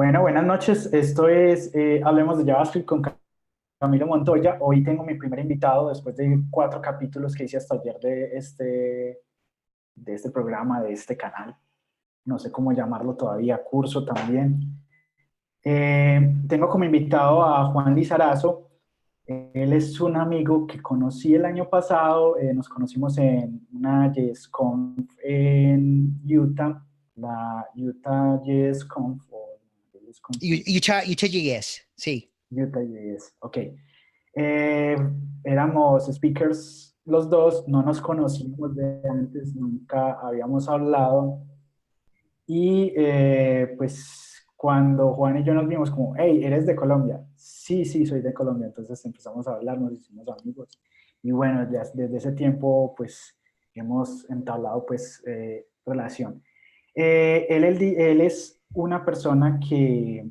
Bueno, buenas noches. Esto es Hablemos de JavaScript con Camilo Montoya. Hoy tengo mi primer invitado después de 4 capítulos que hice hasta ayer de este programa, de este canal. No sé cómo llamarlo todavía, curso también. Tengo como invitado a Juan Lizarazo. Él es un amigo que conocí el año pasado. Nos conocimos en una JSConf en Utah, la Utah JSConf o JSConf, sí. Utah.js, sí. Utah.js, ok. Eh, Éramos speakers los dos, no nos conocimos de antes, nunca habíamos hablado. Y pues cuando Juan y yo nos vimos como, hey, ¿eres de Colombia? Sí, sí, soy de Colombia. Entonces empezamos a hablar, nos hicimos amigos. Y bueno, desde ese tiempo pues hemos entablado pues relación. Él es una persona que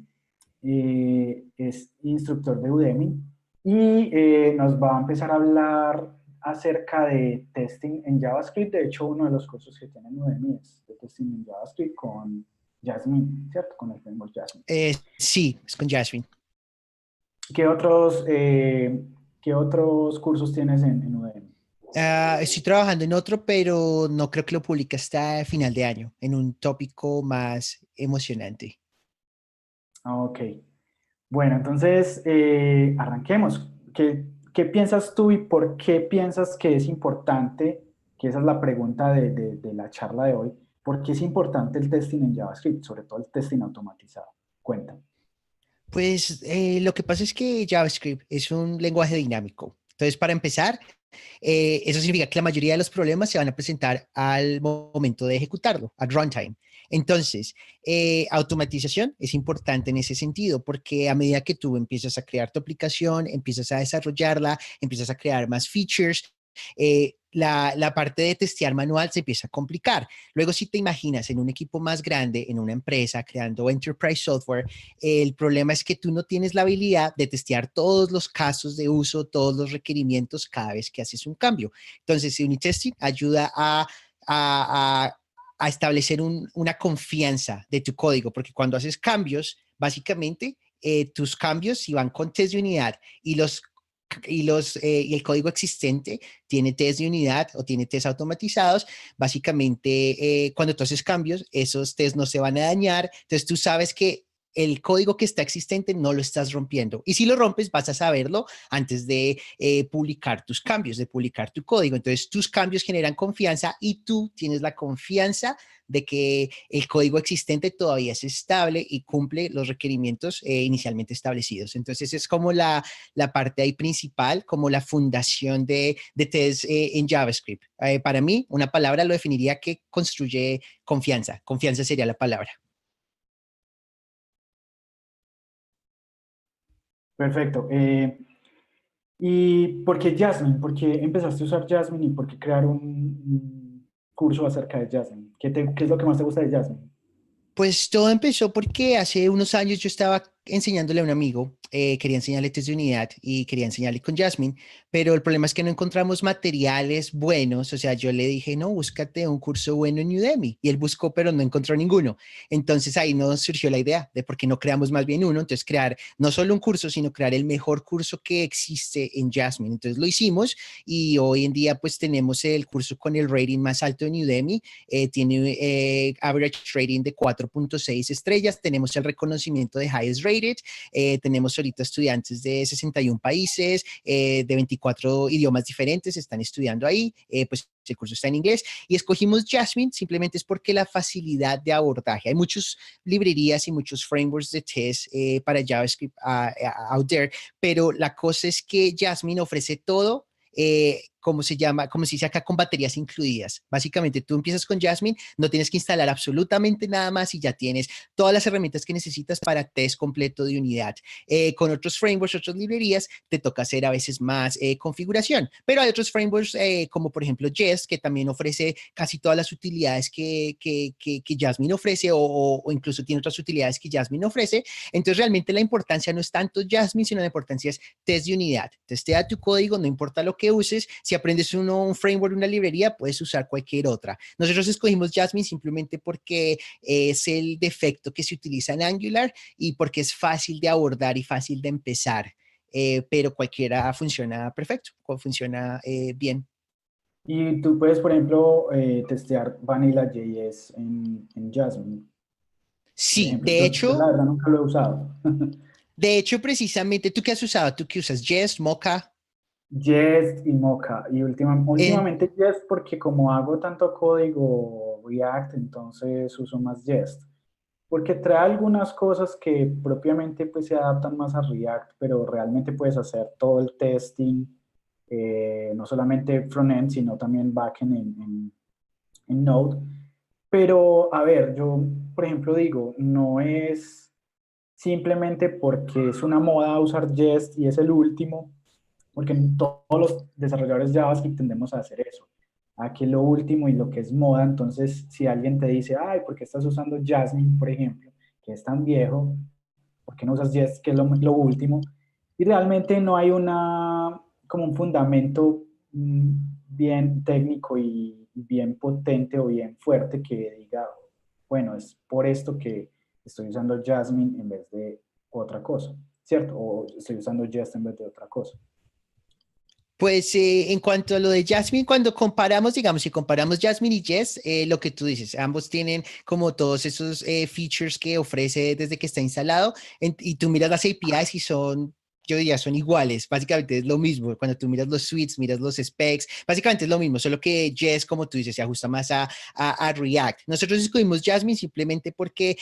es instructor de Udemy y nos va a empezar a hablar acerca de testing en JavaScript. De hecho, uno de los cursos que tiene Udemy es de testing en JavaScript con Jasmine, ¿cierto? Con el framework Jasmine. Sí, es con Jasmine. ¿Qué otros, eh, ¿Qué otros cursos tienes en Udemy? Estoy trabajando en otro, pero no creo que lo publique hasta final de año, en un tópico más emocionante. Ok. Bueno, entonces arranquemos. ¿Qué piensas tú y por qué piensas que es importante? Que esa es la pregunta de la charla de hoy. ¿Por qué es importante el testing en JavaScript, sobre todo el testing automatizado? Cuéntame. Pues lo que pasa es que JavaScript es un lenguaje dinámico. Entonces, para empezar, eso significa que la mayoría de los problemas se van a presentar al momento de ejecutarlo, al runtime. Entonces, automatización es importante en ese sentido, porque a medida que tú empiezas a crear tu aplicación, empiezas a desarrollarla, empiezas a crear más features, la parte de testear manual se empieza a complicar. Luego, si te imaginas en un equipo más grande, en una empresa creando enterprise software, el problema es que tú no tienes la habilidad de testear todos los casos de uso, todos los requerimientos cada vez que haces un cambio. Entonces, unit testing ayuda a, a establecer una confianza de tu código, porque cuando haces cambios, básicamente tus cambios, si van con test de unidad y el código existente tiene test de unidad o tiene test automatizados, básicamente cuando tú haces cambios, esos test no se van a dañar, entonces tú sabes que el código que está existente no lo estás rompiendo. Y si lo rompes, vas a saberlo antes de publicar tus cambios, de publicar tu código. Entonces, tus cambios generan confianza y tú tienes la confianza de que el código existente todavía es estable y cumple los requerimientos inicialmente establecidos. Entonces, es como la parte ahí principal, como la fundación de test en JavaScript. Para mí, una palabra lo definiría que construye confianza. Confianza sería la palabra. Perfecto. ¿Y por qué Jasmine? ¿Por qué empezaste a usar Jasmine y por qué crear un curso acerca de Jasmine? ¿Qué es lo que más te gusta de Jasmine? Pues todo empezó porque hace unos años yo estaba enseñándole a un amigo, quería enseñarle test de unidad y quería enseñarle con Jasmine, pero el problema es que no encontramos materiales buenos, o sea, yo le dije, no, búscate un curso bueno en Udemy, y él buscó, pero no encontró ninguno. Entonces ahí nos surgió la idea de por qué no creamos más bien uno, entonces crear no solo un curso, sino crear el mejor curso que existe en Jasmine. Entonces lo hicimos y hoy en día pues tenemos el curso con el rating más alto en Udemy, tiene average rating de 4.6 estrellas, tenemos el reconocimiento de highest rated, tenemos ahorita estudiantes de 61 países, de 24 idiomas diferentes, están estudiando ahí, pues el curso está en inglés y escogimos Jasmine simplemente es porque la facilidad de abordaje. Hay muchas librerías y muchos frameworks de test para JavaScript out there, pero la cosa es que Jasmine ofrece todo como se llama, como se dice acá, con baterías incluidas. Básicamente, tú empiezas con Jasmine, no tienes que instalar absolutamente nada más y ya tienes todas las herramientas que necesitas para test completo de unidad. Con otros frameworks, otras librerías, te toca hacer a veces más configuración, pero hay otros frameworks como por ejemplo Jest, que también ofrece casi todas las utilidades que Jasmine ofrece o incluso tiene otras utilidades que Jasmine ofrece. Entonces, realmente la importancia no es tanto Jasmine, sino la importancia es test de unidad. Testea tu código, no importa lo que uses. Si aprendes un framework, una librería, puedes usar cualquier otra. Nosotros escogimos Jasmine simplemente porque es el defecto que se utiliza en Angular y porque es fácil de abordar y fácil de empezar. Pero cualquiera funciona perfecto, funciona bien. Y tú puedes, por ejemplo, testear Vanilla.js en Jasmine. Por Sí, ejemplo, yo la verdad nunca lo he usado. de hecho, precisamente, ¿tú qué has usado? ¿Tú qué usas? Jest, Mocha. Jest y Mocha. Y En, últimamente Jest porque como hago tanto código React, entonces uso más Jest. Porque trae algunas cosas que propiamente pues se adaptan más a React, pero realmente puedes hacer todo el testing, no solamente frontend, sino también backend en Node. Pero, a ver, yo, por ejemplo, digo, no es simplemente porque es una moda usar Jest y es el último, porque todos los desarrolladores JavaScript tendemos a hacer eso, a que lo último y lo que es moda. Entonces, si alguien te dice, ay, ¿por qué estás usando Jasmine, por ejemplo, que es tan viejo? ¿Por qué no usas Jest, que es lo último? Y realmente no hay como un fundamento bien técnico y bien potente o bien fuerte que diga, bueno, es por esto que estoy usando Jasmine en vez de otra cosa, ¿cierto? O estoy usando Jest en vez de otra cosa. pues en cuanto a lo de Jasmine, cuando comparamos, digamos, si comparamos Jasmine y Jest, lo que tú dices, ambos tienen como todos esos features que ofrece desde que está instalado y tú miras las APIs y son, yo diría, son iguales, básicamente es lo mismo. Cuando tú miras los suites, miras los specs, básicamente es lo mismo, solo que Jest, como tú dices, se ajusta más a React. Nosotros escogimos Jasmine simplemente porque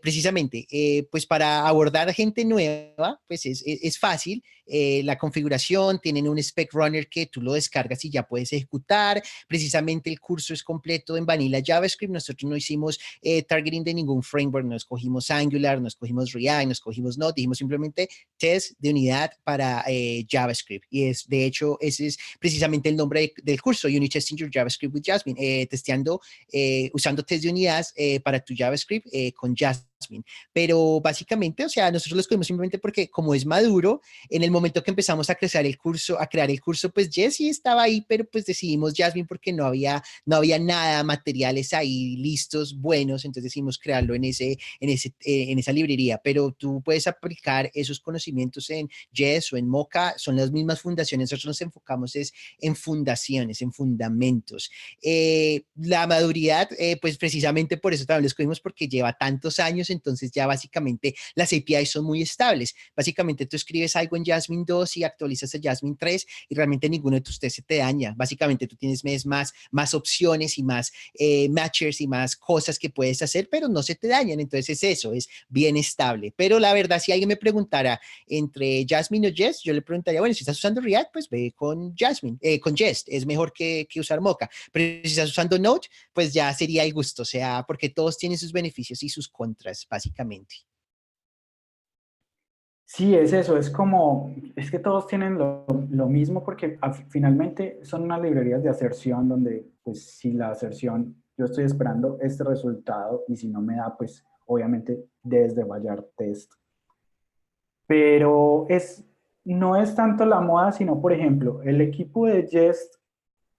precisamente, pues para abordar a gente nueva, pues es fácil la configuración, tienen un spec runner que tú lo descargas y ya puedes ejecutar. Precisamente el curso es completo en Vanilla JavaScript. Nosotros no hicimos targeting de ningún framework, no escogimos Angular, no escogimos React, no escogimos Node, dijimos simplemente test de unidad para JavaScript. Y es, de hecho, ese es precisamente el nombre del curso, Unit Testing Your JavaScript with Jasmine, testeando, usando test de unidades para tu JavaScript con Jasmine. Pero básicamente, o sea, nosotros lo escogimos simplemente porque como es maduro, en el momento que empezamos a crear el curso, pues Jesse estaba ahí, pero pues decidimos Jasmine porque no había nada, materiales ahí listos, buenos, entonces decidimos crearlo en esa librería, pero tú puedes aplicar esos conocimientos en Jest o en Mocha, son las mismas fundaciones, nosotros nos enfocamos es en fundaciones, en fundamentos. La maduridad, pues precisamente por eso también lo escogimos porque lleva tantos años, entonces ya básicamente las APIs son muy estables. Básicamente tú escribes algo en Jasmine 2 y actualizas a Jasmine 3 y realmente ninguno de tus tests se te daña. Básicamente tú tienes más opciones y más matchers y más cosas que puedes hacer, pero no se te dañan. Entonces es eso, es bien estable. Pero la verdad, si alguien me preguntara entre Jasmine o Jest, yo le preguntaría, bueno, si estás usando React, pues ve con Jasmine, con Jest, es mejor que usar Mocha. Pero si estás usando Node, pues ya sería el gusto, o sea, porque todos tienen sus beneficios y sus contras, básicamente. Sí, es eso, es que todos tienen lo mismo porque finalmente son unas librerías de aserción donde, pues, si la aserción, yo estoy esperando este resultado y si no me da, pues, obviamente debes de fallar test. Pero no es tanto la moda, sino, por ejemplo, el equipo de Jest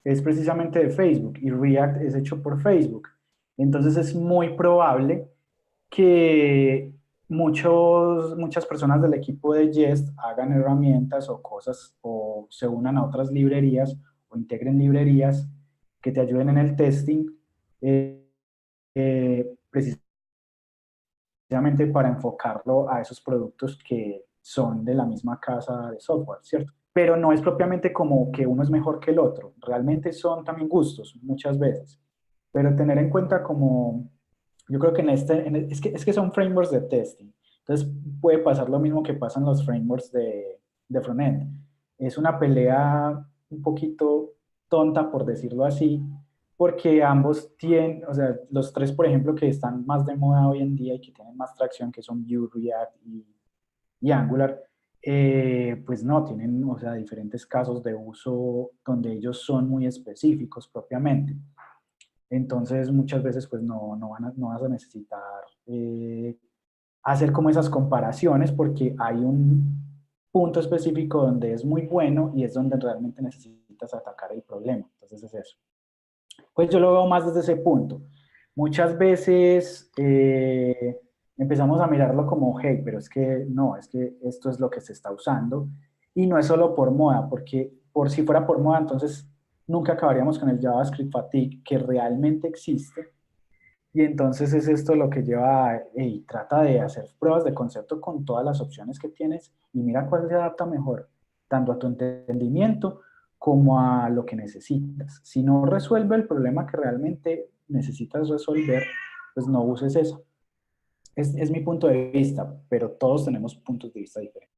es precisamente de Facebook y React es hecho por Facebook. Entonces es muy probable que muchas personas del equipo de Jest hagan herramientas o cosas o se unan a otras librerías o integren librerías que te ayuden en el testing, precisamente para enfocarlo a esos productos que son de la misma casa de software, ¿cierto? Pero no es propiamente como que uno es mejor que el otro, realmente son también gustos muchas veces, pero tener en cuenta como, yo creo que es que son frameworks de testing, entonces puede pasar lo mismo que pasa en los frameworks de frontend. Es una pelea un poquito tonta, por decirlo así, porque ambos tienen, o sea, los tres, por ejemplo, que están más de moda hoy en día y que tienen más tracción, que son Vue, React y Angular, pues no, tienen, o sea, diferentes casos de uso donde ellos son muy específicos propiamente. Entonces, muchas veces, pues no vas a necesitar hacer como esas comparaciones porque hay un punto específico donde es muy bueno y es donde realmente necesitas necesitas atacar el problema. Entonces es eso. Pues yo lo veo más desde ese punto. Muchas veces empezamos a mirarlo como, hey, pero es que no, es que esto es lo que se está usando y no es solo por moda, porque por si fuera por moda, entonces nunca acabaríamos con el JavaScript fatigue que realmente existe. Y entonces es esto lo que lleva a, hey, trata de hacer pruebas de concepto con todas las opciones que tienes y mira cuál se adapta mejor, tanto a tu entendimiento como a lo que necesitas. Si no resuelve el problema que realmente necesitas resolver, pues no uses eso. Es mi punto de vista, pero todos tenemos puntos de vista diferentes.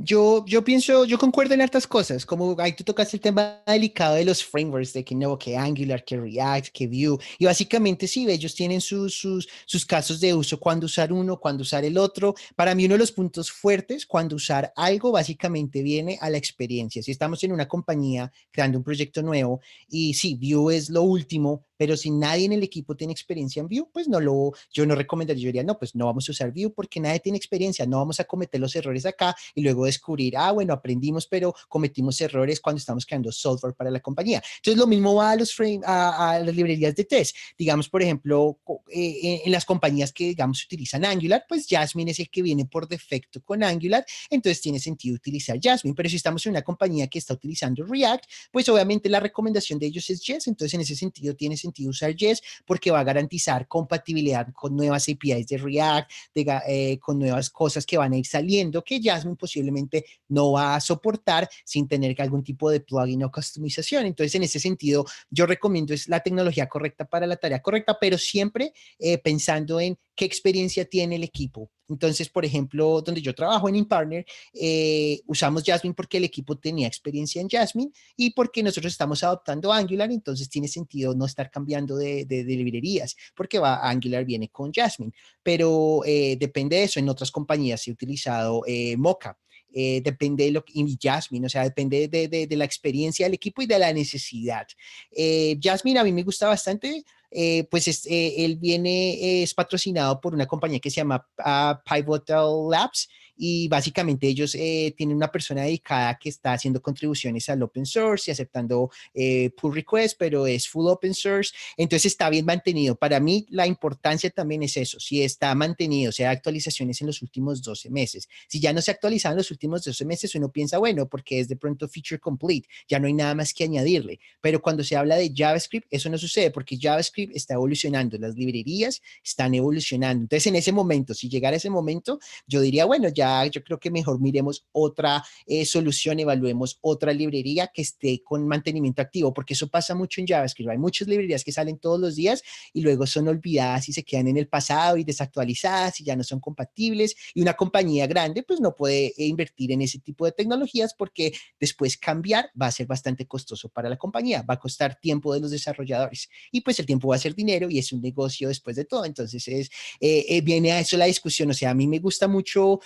Yo pienso, yo concuerdo en hartas cosas, como ahí tú tocaste el tema delicado de los frameworks, de que no, que Angular, que React, que Vue, y básicamente sí, ellos tienen sus casos de uso, cuándo usar uno, cuándo usar el otro. Para mí uno de los puntos fuertes, cuando usar algo, básicamente viene a la experiencia. Si estamos en una compañía creando un proyecto nuevo, y sí, Vue es lo último, pero si nadie en el equipo tiene experiencia en Vue, pues yo no recomendaría, yo diría, no, pues no vamos a usar Vue porque nadie tiene experiencia, no vamos a cometer los errores acá y luego descubrir, bueno, aprendimos, pero cometimos errores cuando estamos creando software para la compañía. Entonces, lo mismo va a a las librerías de test. Digamos, por ejemplo, en las compañías que, digamos, utilizan Angular, pues Jasmine es el que viene por defecto con Angular, entonces tiene sentido utilizar Jasmine. Pero si estamos en una compañía que está utilizando React, pues obviamente la recomendación de ellos es Jest, entonces en ese sentido tiene sentido usar Jest porque va a garantizar compatibilidad con nuevas APIs de React, con nuevas cosas que van a ir saliendo que Jasmine posiblemente no va a soportar sin tener algún tipo de plugin o customización. Entonces, en ese sentido, yo recomiendo es la tecnología correcta para la tarea correcta, pero siempre pensando en qué experiencia tiene el equipo. Entonces, por ejemplo, donde yo trabajo en InPartner, usamos Jasmine porque el equipo tenía experiencia en Jasmine y porque nosotros estamos adoptando Angular, entonces tiene sentido no estar cambiando de librerías, porque Angular viene con Jasmine, pero depende de eso. En otras compañías he utilizado Mocha. Depende de lo que, y Jasmine, o sea, depende de la experiencia del equipo y de la necesidad. Jasmine a mí me gusta bastante, él viene, es patrocinado por una compañía que se llama Pivotal Labs y básicamente ellos tienen una persona dedicada que está haciendo contribuciones al open source y aceptando pull requests, pero es full open source, entonces está bien mantenido. Para mí la importancia también es eso, si está mantenido, o sea, actualizaciones en los últimos 12 meses. Si ya no se actualizan en los últimos 12 meses, uno piensa, bueno, porque es de pronto feature complete, ya no hay nada más que añadirle, pero cuando se habla de JavaScript, eso no sucede porque JavaScript está evolucionando, las librerías están evolucionando. Entonces, en ese momento, si llegara ese momento, yo diría, bueno, ya yo creo que mejor miremos otra solución, evaluemos otra librería que esté con mantenimiento activo, porque eso pasa mucho en JavaScript. Hay muchas librerías que salen todos los días y luego son olvidadas y se quedan en el pasado y desactualizadas y ya no son compatibles. Y una compañía grande pues no puede invertir en ese tipo de tecnologías porque después cambiar va a ser bastante costoso para la compañía, va a costar tiempo de los desarrolladores y pues el tiempo va a ser dinero y es un negocio después de todo. Entonces viene a eso la discusión. O sea, a mí me gusta mucho,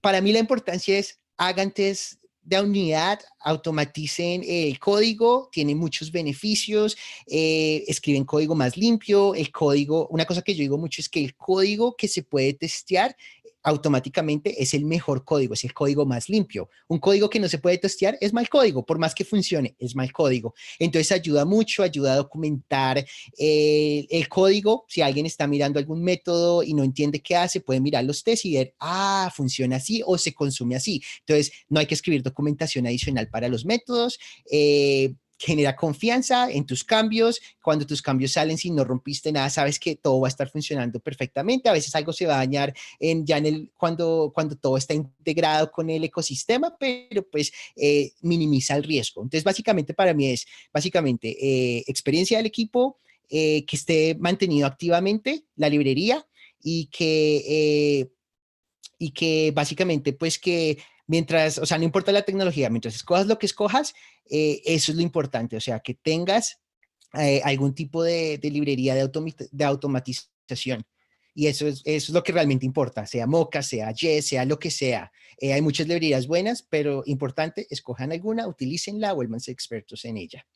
para mí la importancia es hagan test de unidad, automaticen el código, tiene muchos beneficios, escriben código más limpio, el código, una cosa que yo digo mucho es que el código que se puede testear automáticamente es el mejor código, es el código más limpio. Un código que no se puede testear es mal código, por más que funcione, es mal código. Entonces ayuda mucho, ayuda a documentar el código. Si alguien está mirando algún método y no entiende qué hace, puede mirar los tests y ver, funciona así o se consume así. Entonces no hay que escribir documentación adicional para los métodos. Genera confianza en tus cambios. Cuando tus cambios salen, si no rompiste nada, sabes que todo va a estar funcionando perfectamente. A veces algo se va a dañar cuando todo está integrado con el ecosistema, pero pues minimiza el riesgo. Entonces, básicamente para mí es básicamente experiencia del equipo, que esté mantenido activamente la librería y que básicamente pues que mientras, o sea, no importa la tecnología, mientras escojas lo que escojas, eso es lo importante, o sea, que tengas algún tipo de librería de automatización. Y eso es lo que realmente importa, sea Mocha, sea Jest, sea lo que sea. Hay muchas librerías buenas, pero importante, escojan alguna, utilícenla, vuélvanse expertos en ella.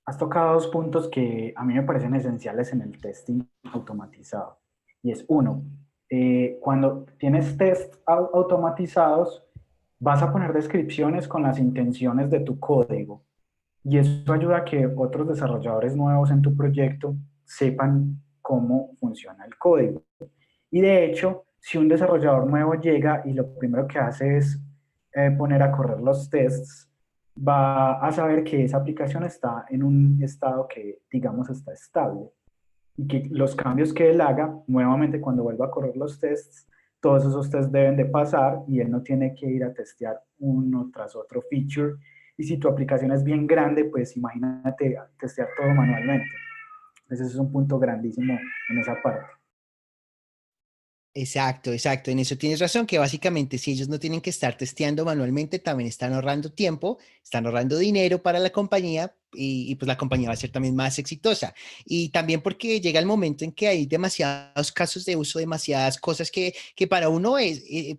Has tocado dos puntos que a mí me parecen esenciales en el testing automatizado. Y es uno, cuando tienes test automatizados, vas a poner descripciones con las intenciones de tu código. Y eso ayuda a que otros desarrolladores nuevos en tu proyecto sepan cómo funciona el código. Y de hecho, si un desarrollador nuevo llega y lo primero que hace es poner a correr los tests, va a saber que esa aplicación está en un estado que, digamos, está estable. Y que los cambios que él haga, nuevamente cuando vuelva a correr los tests, todos esos tests deben de pasar y él no tiene que ir a testear uno tras otro feature. Y si tu aplicación es bien grande, pues imagínate testear todo manualmente. Ese es un punto grandísimo en esa parte. Exacto, exacto. En eso tienes razón, que básicamente si ellos no tienen que estar testeando manualmente, también están ahorrando tiempo, están ahorrando dinero para la compañía y pues la compañía va a ser también más exitosa. Y también porque llega el momento en que hay demasiados casos de uso, demasiadas cosas que para uno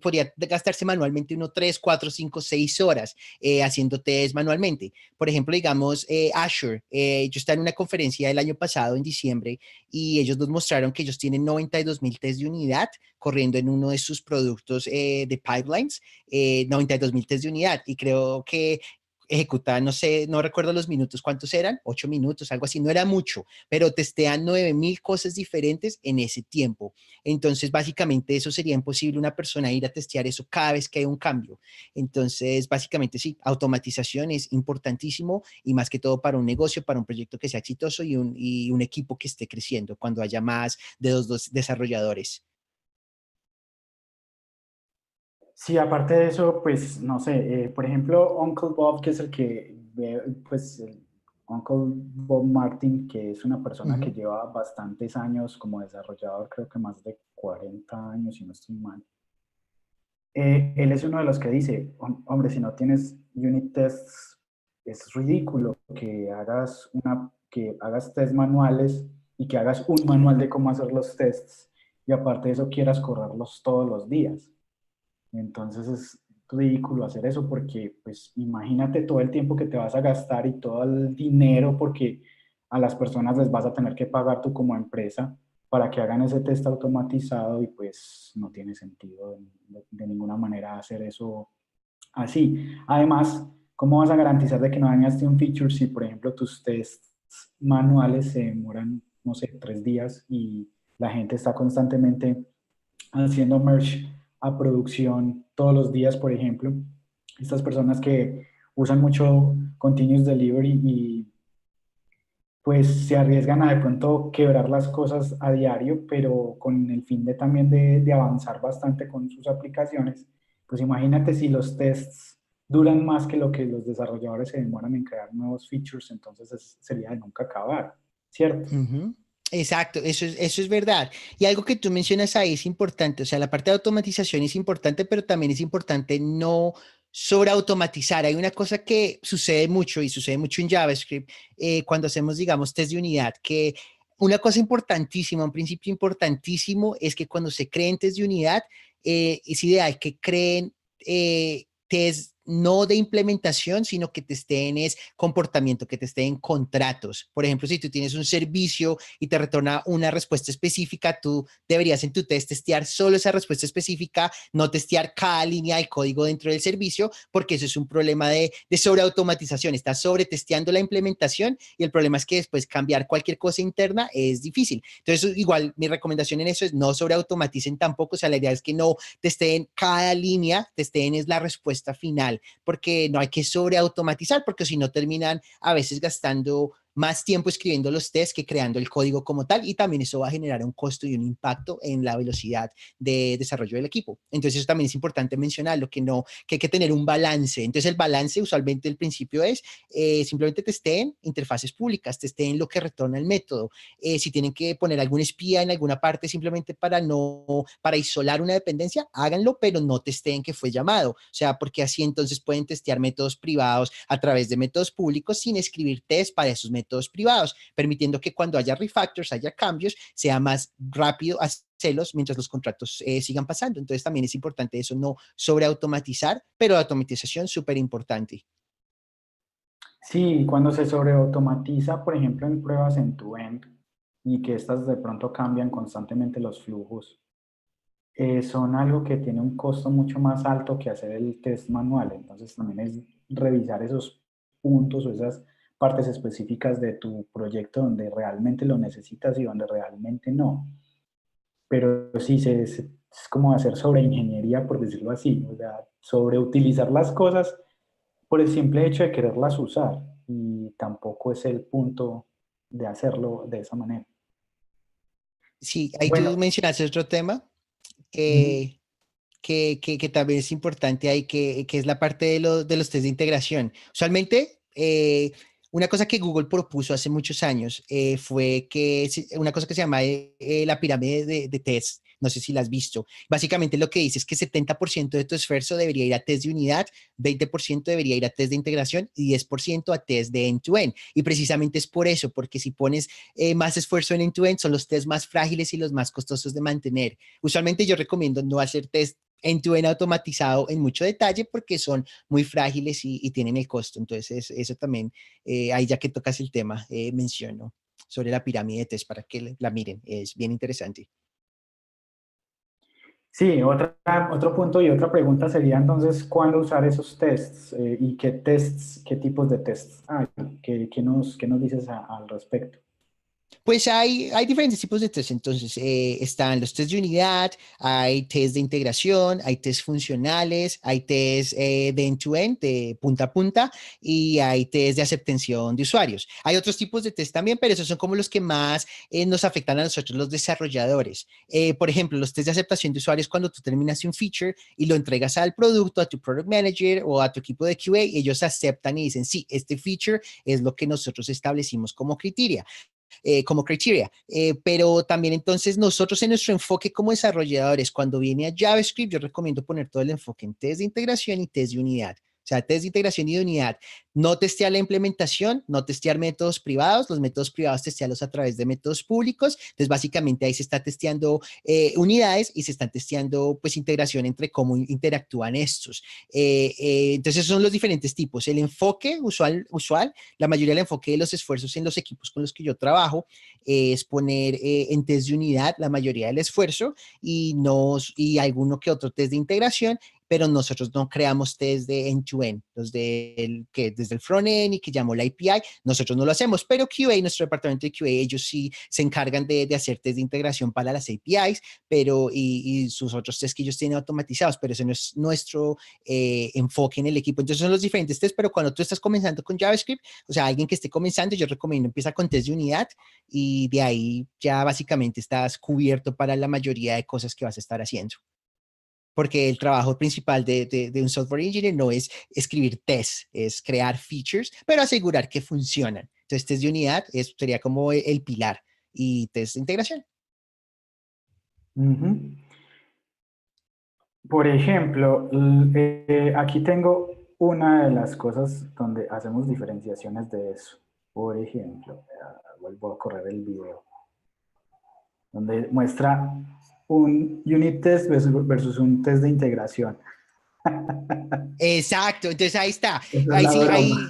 podría gastarse manualmente uno 3, 4, 5, 6 horas haciendo test manualmente. Por ejemplo, digamos Azure. Yo estaba en una conferencia el año pasado, en diciembre, y ellos nos mostraron que ellos tienen 92.000 test de unidad corriendo en uno de sus productos de pipelines, 92.000 test de unidad. Y creo que ejecutan, no sé, no recuerdo los minutos, ¿cuántos eran? 8 minutos, algo así, no era mucho, pero testean 9.000 cosas diferentes en ese tiempo. Entonces, básicamente eso sería imposible una persona ir a testear eso cada vez que hay un cambio. Entonces, básicamente sí, automatización es importantísimo y más que todo para un negocio, para un proyecto que sea exitoso y un equipo que esté creciendo cuando haya más de dos desarrolladores. Sí, aparte de eso, pues no sé, por ejemplo, Uncle Bob, que es el que ve, pues el Uncle Bob Martin, que es una persona que Ujú. lleva bastantes años como desarrollador, creo que más de 40 años, si no estoy mal. Él es uno de los que dice, hombre, si no tienes unit tests, es ridículo que hagas test manuales y que hagas un manual de cómo hacer los tests y aparte de eso quieras correrlos todos los días. Entonces es ridículo hacer eso porque, pues, imagínate todo el tiempo que te vas a gastar y todo el dinero porque a las personas les vas a tener que pagar tú como empresa para que hagan ese test automatizado y pues no tiene sentido de ninguna manera hacer eso así. Además, ¿cómo vas a garantizar de que no dañaste un feature si, por ejemplo, tus tests manuales se demoran, no sé, 3 días y la gente está constantemente haciendo merge a producción todos los días, por ejemplo? Estas personas que usan mucho continuous delivery y pues se arriesgan a de pronto quebrar las cosas a diario, pero con el fin de también de avanzar bastante con sus aplicaciones. Pues imagínate si los tests duran más que lo que los desarrolladores se demoran en crear nuevos features, entonces sería de nunca acabar, ¿cierto? Ujú. Exacto, eso es verdad. Y algo que tú mencionas ahí es importante, o sea, la parte de automatización es importante, pero también es importante no sobreautomatizar. Hay una cosa que sucede mucho y sucede mucho en JavaScript cuando hacemos, digamos, test de unidad, que una cosa importantísima, un principio importantísimo es que cuando se creen test de unidad, es ideal que creen test no de implementación, sino que testeen es comportamiento, que testeen contratos. Por ejemplo, si tú tienes un servicio y te retorna una respuesta específica, tú deberías en tu test testear solo esa respuesta específica, no testear cada línea de código dentro del servicio, porque eso es un problema de sobreautomatización. Estás sobretesteando la implementación y el problema es que después cambiar cualquier cosa interna es difícil. Entonces, igual mi recomendación en eso es no sobreautomaticen tampoco, o sea, la idea es que no testeen cada línea, testeen es la respuesta final, porque no hay que sobreautomatizar, porque si no terminan a veces gastando más tiempo escribiendo los tests que creando el código como tal, y también eso va a generar un costo y un impacto en la velocidad de desarrollo del equipo. Entonces eso también es importante mencionarlo, que hay que tener un balance. Entonces el balance usualmente el principio es simplemente testeen interfaces públicas, testeen lo que retorna el método. Si tienen que poner algún espía en alguna parte simplemente para isolar una dependencia, háganlo, pero no testeen que fue llamado. O sea, porque así entonces pueden testear métodos privados a través de métodos públicos sin escribir test para esos métodos privados, permitiendo que cuando haya refactors, haya cambios, sea más rápido hacerlos mientras los contratos sigan pasando. Entonces también es importante eso, no sobreautomatizar, pero la automatización súper importante. Sí, cuando se sobreautomatiza, por ejemplo, en pruebas en tu end y que estas de pronto cambian constantemente los flujos, son algo que tiene un costo mucho más alto que hacer el test manual. Entonces también es revisar esos puntos o esas partes específicas de tu proyecto donde realmente lo necesitas y donde realmente no. Pero sí, es como hacer sobre ingeniería, por decirlo así, o sea, sobre utilizar las cosas por el simple hecho de quererlas usar. Y tampoco es el punto de hacerlo de esa manera. Sí, ahí tú Bueno, mencionaste otro tema ujú, que también es importante ahí, que es la parte de los test de integración. Usualmente, una cosa que Google propuso hace muchos años fue una cosa que se llama la pirámide de test. No sé si la has visto. Básicamente lo que dice es que 70% de tu esfuerzo debería ir a test de unidad, 20% debería ir a test de integración y 10% a test de end-to-end. Y precisamente es por eso, porque si pones más esfuerzo en end-to-end, son los test más frágiles y los más costosos de mantener. Usualmente yo recomiendo no hacer test end-to-end automatizado en mucho detalle porque son muy frágiles y tienen el costo. Entonces, eso también, ahí ya que tocas el tema, menciono sobre la pirámide de test para que la miren. Es bien interesante. sí, otro punto y otra pregunta sería entonces, ¿cuándo usar esos tests? ¿Y qué tests, qué tipos de tests hay? Qué nos dices al respecto? Pues hay diferentes tipos de test. Entonces, están los test de unidad, hay test de integración, hay test funcionales, hay test de end-to-end, de punta a punta, y hay test de aceptación de usuarios. Hay otros tipos de test también, pero esos son como los que más nos afectan a nosotros, los desarrolladores. Por ejemplo, los test de aceptación de usuarios, cuando tú terminas un feature y lo entregas al producto, a tu product manager o a tu equipo de QA, ellos aceptan y dicen, sí, este feature es lo que nosotros establecimos como criteria. Pero también entonces nosotros en nuestro enfoque como desarrolladores, cuando viene a JavaScript, yo recomiendo poner todo el enfoque en test de integración y test de unidad. O sea, test de integración y de unidad. No testear la implementación, no testear métodos privados. Los métodos privados testearlos a través de métodos públicos. Entonces, básicamente ahí se está testeando unidades y se están testeando pues integración entre cómo interactúan estos. Entonces, esos son los diferentes tipos. El enfoque usual, la mayoría del enfoque de los esfuerzos en los equipos con los que yo trabajo es poner en test de unidad la mayoría del esfuerzo y alguno que otro test de integración, pero nosotros no creamos test de end-to-end, los que desde el front-end y que llamó la API, nosotros no lo hacemos, pero QA, nuestro departamento de QA, ellos sí se encargan de hacer test de integración para las APIs, y sus otros test que ellos tienen automatizados, pero ese no es nuestro enfoque en el equipo. Entonces son los diferentes test, pero cuando tú estás comenzando con JavaScript, o sea, alguien que esté comenzando, yo recomiendo empieza con test de unidad y de ahí ya básicamente estás cubierto para la mayoría de cosas que vas a estar haciendo. Porque el trabajo principal de un software engineer no es escribir tests, es crear features, pero asegurar que funcionan. Entonces, test de unidad sería como el pilar y test de integración. Ujú. Por ejemplo, aquí tengo una de las cosas donde hacemos diferenciaciones de eso. Por ejemplo, vuelvo a correr el video, donde muestra un unit test versus un test de integración. Exacto, entonces ahí está. Esa es Ahí la sí, broma.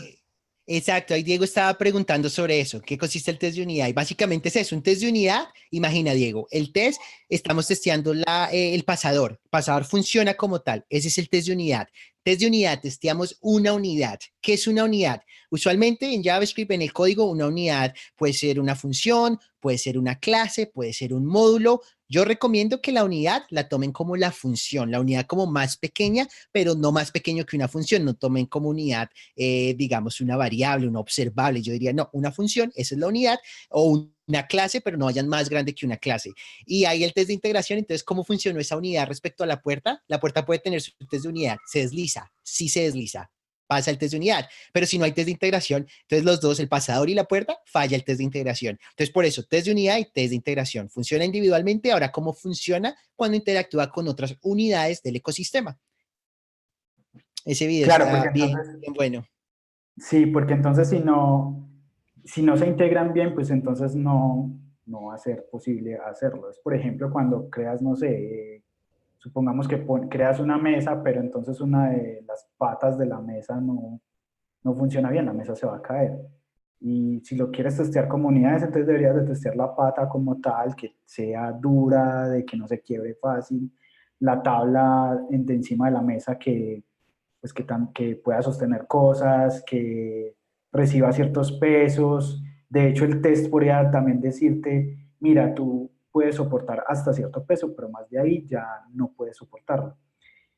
exacto. Ahí Diego estaba preguntando sobre eso. ¿Qué consiste el test de unidad? Y básicamente es eso, un test de unidad. Imagina, Diego, el test, estamos testeando el pasador. El pasador funciona como tal. Ese es el test de unidad. Test de unidad, testeamos una unidad. ¿Qué es una unidad? Usualmente en JavaScript, en el código, una unidad puede ser una función, puede ser una clase, puede ser un módulo. Yo recomiendo que la unidad la tomen como la función, la unidad como más pequeña, pero no más pequeño que una función. No tomen como unidad, digamos, una variable, una observable. Yo diría, no, una función, esa es la unidad, o una clase, pero no vayan más grande que una clase. Y ahí el test de integración, entonces, ¿cómo funcionó esa unidad respecto a la puerta? La puerta puede tener su test de unidad, se desliza, sí se desliza, pasa el test de unidad, pero si no hay test de integración, entonces los dos, el pasador y la puerta, falla el test de integración. Entonces, por eso, test de unidad y test de integración. Funciona individualmente, ahora, ¿cómo funciona cuando interactúa con otras unidades del ecosistema? Ese video Claro, está porque bien, entonces, bien bueno. sí, porque entonces si no se integran bien, pues entonces no va a ser posible hacerlo. Es, por ejemplo, cuando creas, no sé, supongamos que creas una mesa, pero entonces una de las patas de la mesa no funciona bien, la mesa se va a caer. Y si lo quieres testear como unidades, entonces deberías de testear la pata como tal, que sea dura, de que no se quiebre fácil, la tabla de encima de la mesa que, pues que pueda sostener cosas, que reciba ciertos pesos. De hecho, el test podría también decirte, mira, tú puedes soportar hasta cierto peso, pero más de ahí ya no puedes soportarlo.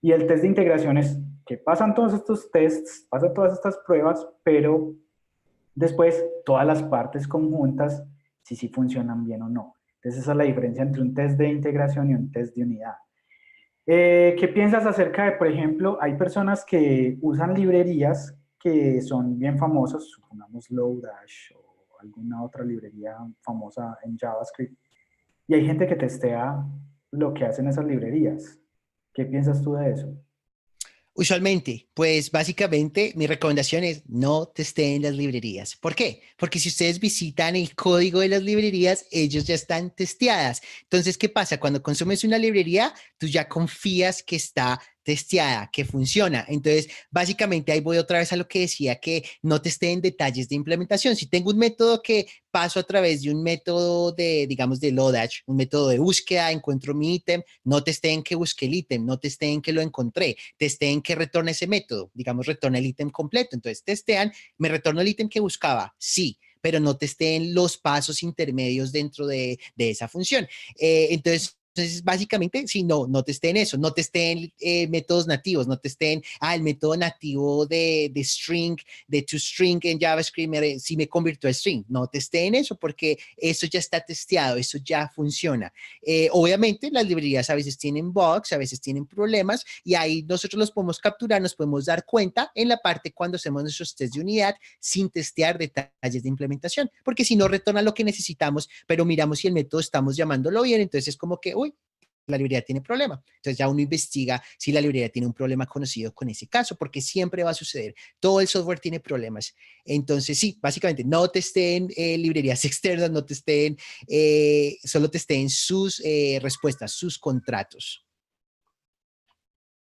Y el test de integración es que pasan todos estos tests, pasan todas estas pruebas, pero después todas las partes conjuntas, si sí funcionan bien o no. Entonces esa es la diferencia entre un test de integración y un test de unidad. ¿Qué piensas acerca de, por ejemplo, hay personas que usan librerías que son bien famosas, supongamos Lodash o alguna otra librería famosa en JavaScript, y hay gente que testea lo que hacen esas librerías? ¿Qué piensas tú de eso? Usualmente, pues básicamente mi recomendación es no testeen las librerías. ¿Por qué? Porque si ustedes visitan el código de las librerías, ellos ya están testeadas. Entonces, ¿qué pasa? Cuando consumes una librería, tú ya confías que está testeada, que funciona. Entonces, básicamente ahí voy otra vez a lo que decía, que no testeen detalles de implementación. Si tengo un método que paso a través de un método de, digamos, de Lodash, un método de búsqueda, encuentro mi ítem, no testeen que busqué el ítem, no testeen que lo encontré, testeen que retorna ese método, digamos, retorna el ítem completo. Entonces, testean, me retorno el ítem que buscaba, sí, pero no testeen los pasos intermedios dentro de esa función. Entonces, básicamente, si no, no testeen eso, no testeen métodos nativos, no testeen, el método nativo de string, de toString en JavaScript, si me convirtió a string, no testeen eso porque eso ya está testeado, eso ya funciona. Obviamente, las librerías a veces tienen bugs, a veces tienen problemas y ahí nosotros los podemos capturar, nos podemos dar cuenta en la parte cuando hacemos nuestros test de unidad sin testear detalles de implementación, porque si no retorna lo que necesitamos, pero miramos si el método estamos llamándolo bien, entonces es como que, uy, la librería tiene problema. Entonces ya uno investiga si la librería tiene un problema conocido con ese caso, porque siempre va a suceder. Todo el software tiene problemas. Entonces sí, básicamente no testeen librerías externas, no testeen, solo testeen sus respuestas, sus contratos.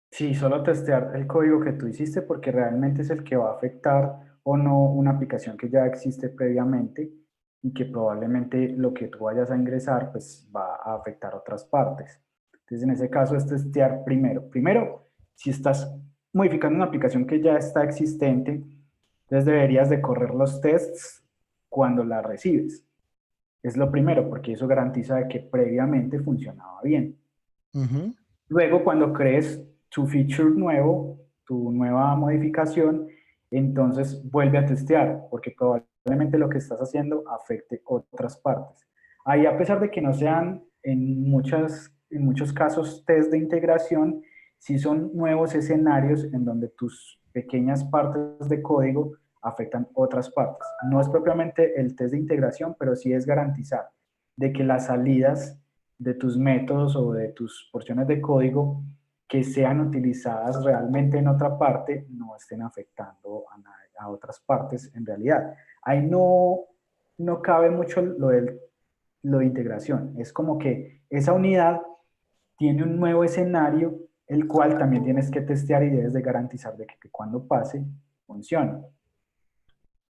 Sí, solo testear el código que tú hiciste porque realmente es el que va a afectar o no una aplicación que ya existe previamente y que probablemente lo que tú vayas a ingresar pues va a afectar otras partes. Entonces, en ese caso es testear primero. Primero, si estás modificando una aplicación que ya está existente, entonces deberías de correr los tests cuando la recibes. Es lo primero porque eso garantiza que previamente funcionaba bien. Uh -huh. Luego, cuando crees tu feature nuevo, tu nueva modificación, entonces vuelve a testear, porque probablemente lo que estás haciendo afecte otras partes. Ahí, a pesar de que no sean en muchos casos test de integración, sí son nuevos escenarios en donde tus pequeñas partes de código afectan otras partes. No es propiamente el test de integración, pero sí es garantizar de que las salidas de tus métodos o de tus porciones de código que sean utilizadas realmente en otra parte no estén afectando a otras partes en realidad. Ahí no cabe mucho lo de integración. Es como que esa unidad tiene un nuevo escenario, el cual también tienes que testear y debes de garantizar de que cuando pase, funcione.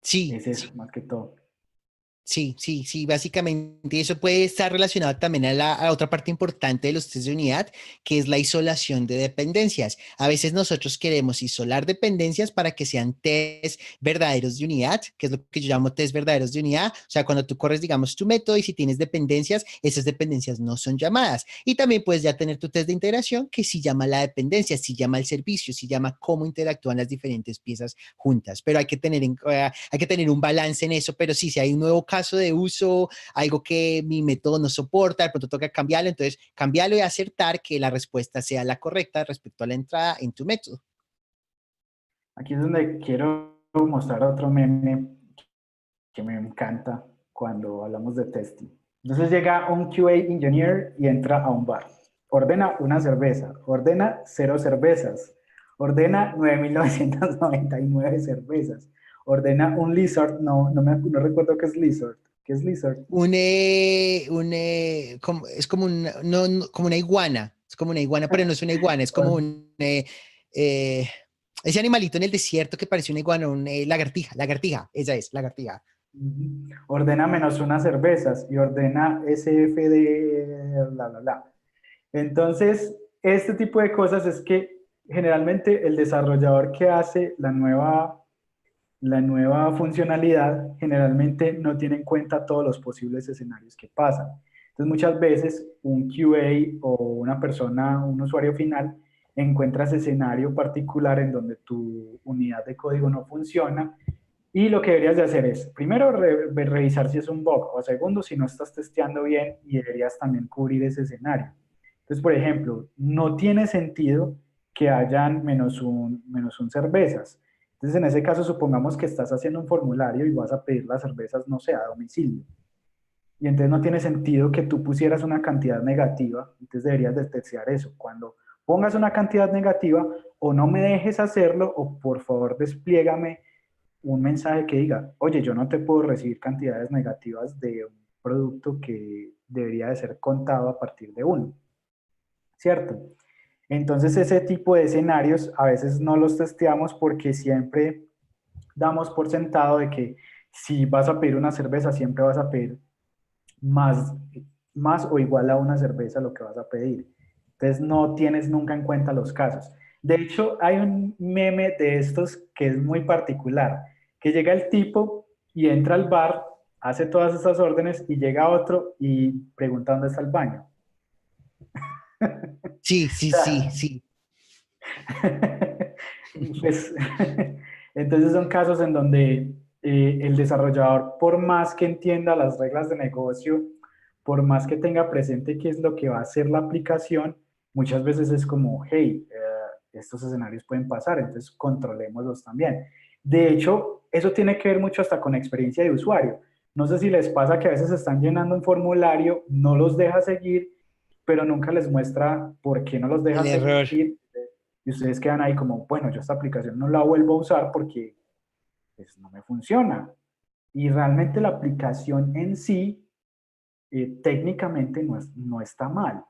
Sí, Es eso, más que todo. sí, sí, sí, básicamente eso puede estar relacionado también a otra parte importante de los test de unidad, que es la isolación de dependencias. A veces nosotros queremos isolar dependencias para que sean test verdaderos de unidad, que es lo que yo llamo test verdaderos de unidad. O sea, cuando tú corres, digamos, tu método y si tienes dependencias, esas dependencias no son llamadas. Y también puedes ya tener tu test de integración que sí llama la dependencia, sí llama el servicio, sí llama cómo interactúan las diferentes piezas juntas. Pero hay que tener un balance en eso, pero sí, si hay un nuevo caso de uso, algo que mi método no soporta, de pronto toca cambiarlo, entonces cambiarlo y acertar que la respuesta sea la correcta respecto a la entrada en tu método. Aquí es donde quiero mostrar otro meme que me encanta cuando hablamos de testing. Entonces llega un QA engineer y entra a un bar. Ordena una cerveza, ordena cero cervezas, ordena 9.999 cervezas, ordena un lizard, no recuerdo qué es lizard. ¿Qué es lizard? Es como, como una iguana, es como una iguana, pero no es una iguana, es como eh, ese animalito en el desierto que parece una iguana, lagartija, lagartija, esa es, lagartija. Ordena menos unas cervezas y ordena SFD, bla, bla, bla. Entonces, este tipo de cosas es que generalmente el desarrollador que hace la nueva funcionalidad generalmente no tiene en cuenta todos los posibles escenarios que pasan. Entonces muchas veces un QA o una persona, un usuario final, encuentra ese escenario particular en donde tu unidad de código no funciona y lo que deberías de hacer es, primero, revisar si es un bug, o segundo, si no estás testeando bien y deberías también cubrir ese escenario. Entonces, por ejemplo, no tiene sentido que hayan menos un cervezas. Entonces, en ese caso, supongamos que estás haciendo un formulario y vas a pedir las cervezas, no sé, a domicilio. Y entonces no tiene sentido que tú pusieras una cantidad negativa, entonces deberías de testear eso. Cuando pongas una cantidad negativa, o no me dejes hacerlo, o por favor despliégame un mensaje que diga, oye, yo no te puedo recibir cantidades negativas de un producto que debería de ser contado a partir de uno, ¿cierto? Entonces ese tipo de escenarios a veces no los testeamos porque siempre damos por sentado de que si vas a pedir una cerveza, siempre vas a pedir más, más o igual a una cerveza lo que vas a pedir. Entonces no tienes nunca en cuenta los casos. De hecho, hay un meme de estos que es muy particular, que llega el tipo y entra al bar, hace todas estas órdenes y llega otro y pregunta dónde está el baño. Sí, sí, O sí, sea, sí. pues, entonces son casos en donde el desarrollador, por más que entienda las reglas de negocio, por más que tenga presente qué es lo que va a hacer la aplicación, muchas veces es como, hey, estos escenarios pueden pasar, entonces controlémoslos también. De hecho, eso tiene que ver mucho hasta con experiencia de usuario. No sé si les pasa que a veces están llenando un formulario, no los deja seguir, pero nunca les muestra por qué no los deja El error. seguir y ustedes quedan ahí como, bueno, yo esta aplicación no la vuelvo a usar porque pues, no me funciona. Y realmente la aplicación en sí técnicamente no está mal,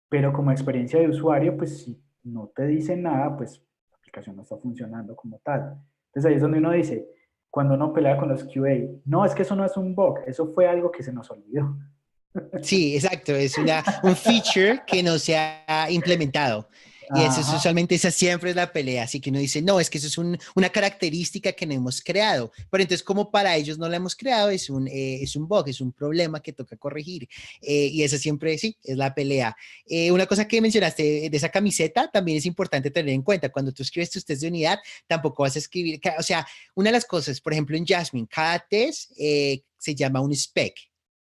pero como experiencia de usuario, pues si no te dice nada, pues la aplicación no está funcionando como tal. Entonces ahí es donde uno dice, cuando uno pelea con los QA, no, es que eso no es un bug, eso fue algo que se nos olvidó. Sí, exacto. Es un feature que no se ha implementado. Y eso es Ajá, usualmente esa siempre es la pelea. Así que uno dice, no, es que eso es una característica que no hemos creado. Pero entonces, como para ellos no la hemos creado, es un bug, es un problema que toca corregir. Y eso siempre, sí, es la pelea. Una cosa que mencionaste de esa camiseta también es importante tener en cuenta. Cuando tú escribes tus test de unidad, tampoco vas a escribir, o sea, una de las cosas, por ejemplo, en Jasmine, cada test se llama un spec.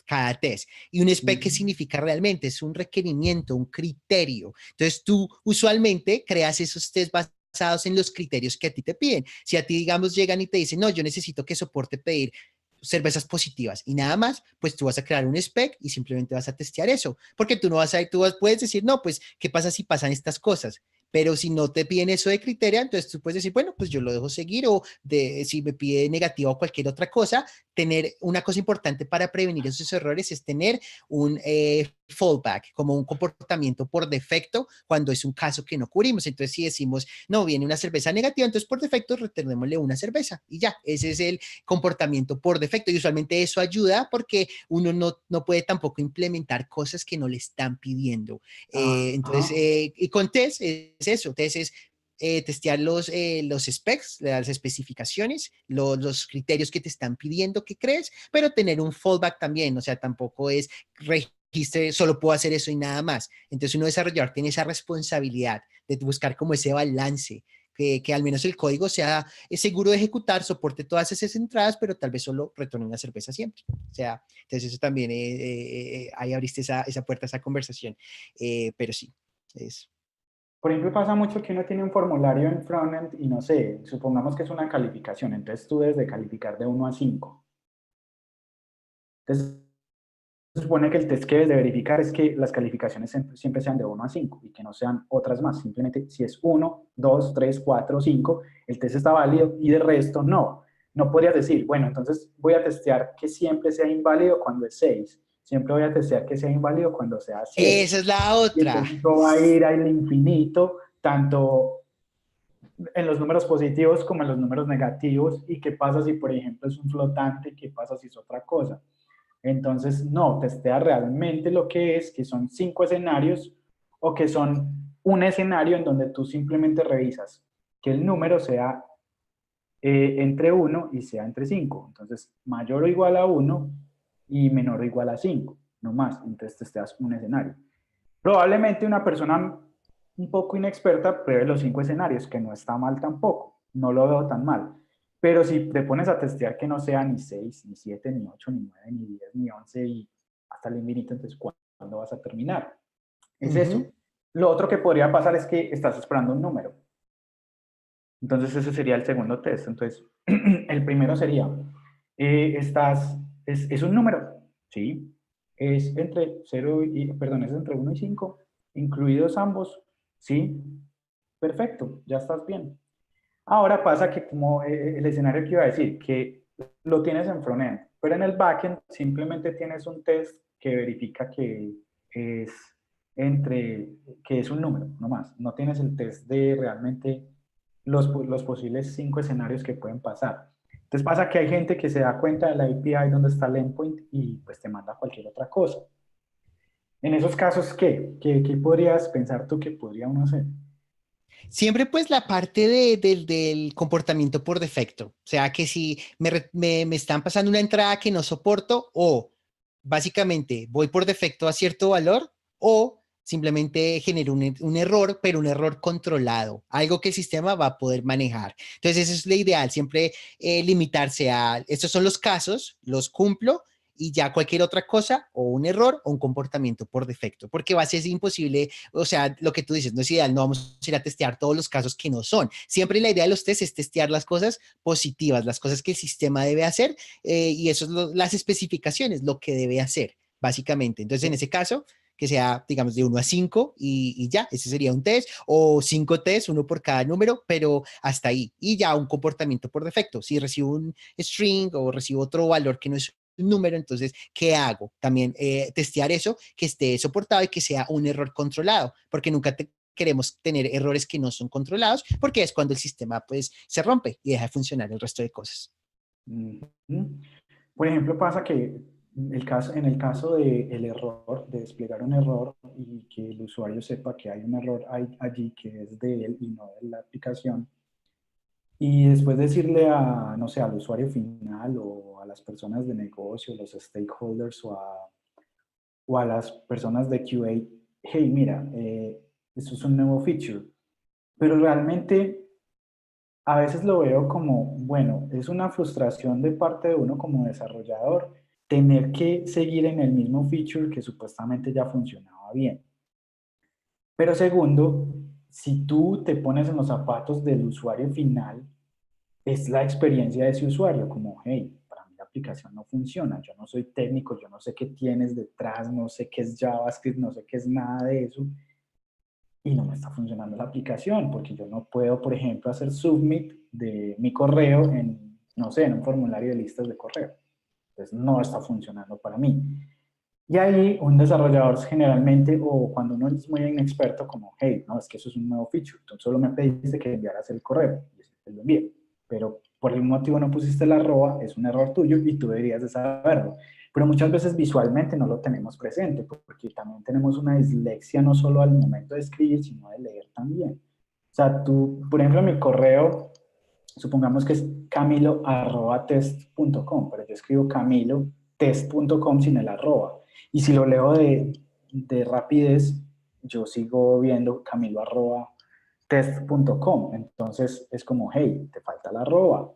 Cada test. Y un spec, ¿qué ujú, significa realmente? Es un requerimiento, un criterio. Entonces tú usualmente creas esos test basados en los criterios que a ti te piden. Si a ti, digamos, llegan y te dicen, no, yo necesito que soporte pedir cervezas positivas y nada más, pues tú vas a crear un spec y simplemente vas a testear eso, porque tú no vas a, puedes decir, no, pues, ¿qué pasa si pasan estas cosas? Pero si no te piden eso de criterio, entonces tú puedes decir, bueno, pues yo lo dejo seguir o si me pide negativo o cualquier otra cosa, tener una cosa importante para prevenir esos errores es tener un fallback, como un comportamiento por defecto cuando es un caso que no cubrimos. Entonces, si decimos, no, viene una cerveza negativa, entonces por defecto retornémosle una cerveza y ya, ese es el comportamiento por defecto. Y usualmente eso ayuda porque uno no puede tampoco implementar cosas que no le están pidiendo. Entonces, ajá. y con test es eso, test es testear los specs, las especificaciones, los criterios que te están pidiendo que crees, pero tener un fallback también, o sea, tampoco es registre, solo puedo hacer eso y nada más. Entonces, uno desarrollador tiene esa responsabilidad de buscar como ese balance. Que al menos el código sea seguro de ejecutar, soporte todas esas entradas, pero tal vez solo retorne una cerveza siempre. O sea, entonces eso también, ahí abriste esa puerta, esa conversación. Pero sí, es, Por ejemplo, pasa mucho que uno tiene un formulario en frontend y no sé, supongamos que es una calificación, entonces tú debes de calificar de 1 a 5. Entonces, se supone que el test que debes de verificar es que las calificaciones siempre sean de 1 a 5 y que no sean otras más. Simplemente si es 1, 2, 3, 4, 5, el test está válido y de resto no. No podrías decir, bueno, entonces voy a testear que siempre sea inválido cuando es 6. Siempre voy a testear que sea inválido cuando sea 7. esa es la Y otra. entonces eso va a ir al infinito, tanto en los números positivos como en los números negativos. ¿Y qué pasa si, por ejemplo, es un flotante? ¿Qué pasa si es otra cosa? Entonces, no, testea realmente lo que es, que son 5 escenarios o que son un escenario en donde tú simplemente revisas que el número sea entre 1 y sea entre 5. Entonces, mayor o igual a 1 y menor o igual a 5, no más. Entonces, te das un escenario. Probablemente una persona un poco inexperta pruebe los 5 escenarios, que no está mal tampoco, no lo veo tan mal. Pero si te pones a testear que no sea ni 6, ni 7, ni 8, ni 9, ni 10, ni 11 y hasta el infinito, entonces ¿cuándo vas a terminar? Es eso. Ujú. Lo otro que podría pasar es que estás esperando un número. Entonces ese sería el segundo test. Entonces, el primero sería, es un número, ¿sí? Es entre 0 y, perdón, es entre 1 y 5, incluidos ambos, ¿sí? Perfecto, ya estás bien. Ahora pasa que como el escenario que iba a decir, que lo tienes en frontend, pero en el backend simplemente tienes un test que verifica es entre, que es un número, no más. No tienes el test de realmente los posibles 5 escenarios que pueden pasar. Entonces pasa que hay gente que se da cuenta de la API donde está el endpoint y pues te manda cualquier otra cosa. En esos casos, ¿Qué podrías pensar tú que podría uno hacer? Siempre pues la parte del comportamiento por defecto. O sea, que si me están pasando una entrada que no soporto o básicamente voy por defecto a cierto valor o simplemente genero un error, pero un error controlado, algo que el sistema va a poder manejar. Entonces, eso es lo ideal, siempre limitarse a, estos son los casos, los cumplo y ya cualquier otra cosa o un error o un comportamiento por defecto, porque va a ser imposible, o sea, lo que tú dices no es ideal, no vamos a ir a testear todos los casos que no son. Siempre la idea de los test es testear las cosas positivas, las cosas que el sistema debe hacer y eso es las especificaciones, lo que debe hacer, básicamente. Entonces, en ese caso, que sea, digamos, de 1 a 5 y ya, ese sería un test, o 5 tests, uno por cada número, pero hasta ahí. Y ya un comportamiento por defecto. Si recibo un string o recibo otro valor que no es un número, entonces, ¿qué hago? También testear eso, que esté soportado y que sea un error controlado, porque nunca queremos tener errores que no son controlados, porque es cuando el sistema pues se rompe y deja de funcionar el resto de cosas. Ujú. Por ejemplo, pasa que en el caso del error, de desplegar un error y que el usuario sepa que hay un error allí que es de él y no de la aplicación, y después decirle a, no sé, al usuario final o a las personas de negocio, los stakeholders o a las personas de QA, hey, mira, esto es un nuevo feature, pero realmente a veces lo veo como, bueno, es una frustración de parte de uno como desarrollador tener que seguir en el mismo feature que supuestamente ya funcionaba bien. Pero segundo, si tú te pones en los zapatos del usuario final, es la experiencia de ese usuario, como, hey, para mí la aplicación no funciona, yo no soy técnico, yo no sé qué tienes detrás, no sé qué es JavaScript, no sé qué es nada de eso, y no me está funcionando la aplicación, porque yo no puedo, por ejemplo, hacer submit de mi correo en, no sé, en un formulario de listas de correo. Entonces, no está funcionando para mí. Y ahí un desarrollador generalmente, o cuando uno es muy inexperto, como, hey, no, es que eso es un nuevo feature, tú solo me pediste que enviaras el correo, y te lo envié, pero por algún motivo no pusiste la arroba, es un error tuyo y tú deberías de saberlo. Pero muchas veces visualmente no lo tenemos presente, porque también tenemos una dislexia no solo al momento de escribir, sino de leer también. O sea, tú, por ejemplo, mi correo, supongamos que es camilo@test.com, pero yo escribo camilotest.com sin el arroba. Y si lo leo de rapidez, yo sigo viendo camilo@test.com. Entonces es como, hey, te falta la arroba,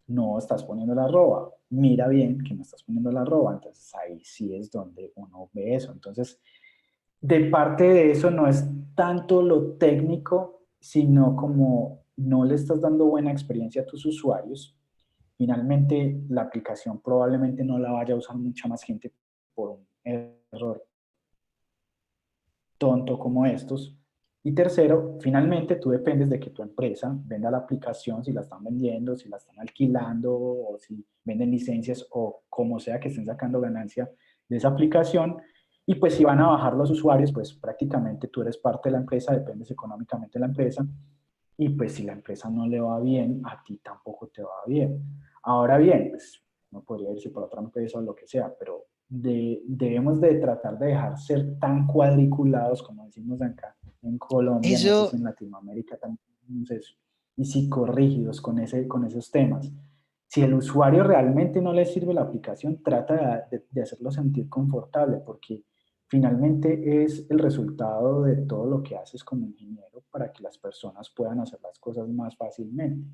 no estás poniendo la arroba, mira bien que no estás poniendo la arroba. Entonces ahí sí es donde uno ve eso. Entonces, de parte de eso no es tanto lo técnico, sino como no le estás dando buena experiencia a tus usuarios. Finalmente, la aplicación probablemente no la vaya a usar mucha más gente por un error tonto como estos. Y tercero, finalmente tú dependes de que tu empresa venda la aplicación, si la están vendiendo, si la están alquilando o si venden licencias o como sea que estén sacando ganancia de esa aplicación. Y pues si van a bajar los usuarios, pues prácticamente tú eres parte de la empresa, dependes económicamente de la empresa. Y pues si la empresa no le va bien, a ti tampoco te va bien. Ahora bien, pues no podría irse por otra empresa o lo que sea, pero debemos de tratar de dejar ser tan cuadriculados, como decimos acá en Colombia, no sé si Eso, en Latinoamérica también decimos eso, y psicorrígidos con esos temas. Si el usuario realmente no le sirve la aplicación, trata de hacerlo sentir confortable, porque finalmente es el resultado de todo lo que haces como ingeniero para que las personas puedan hacer las cosas más fácilmente.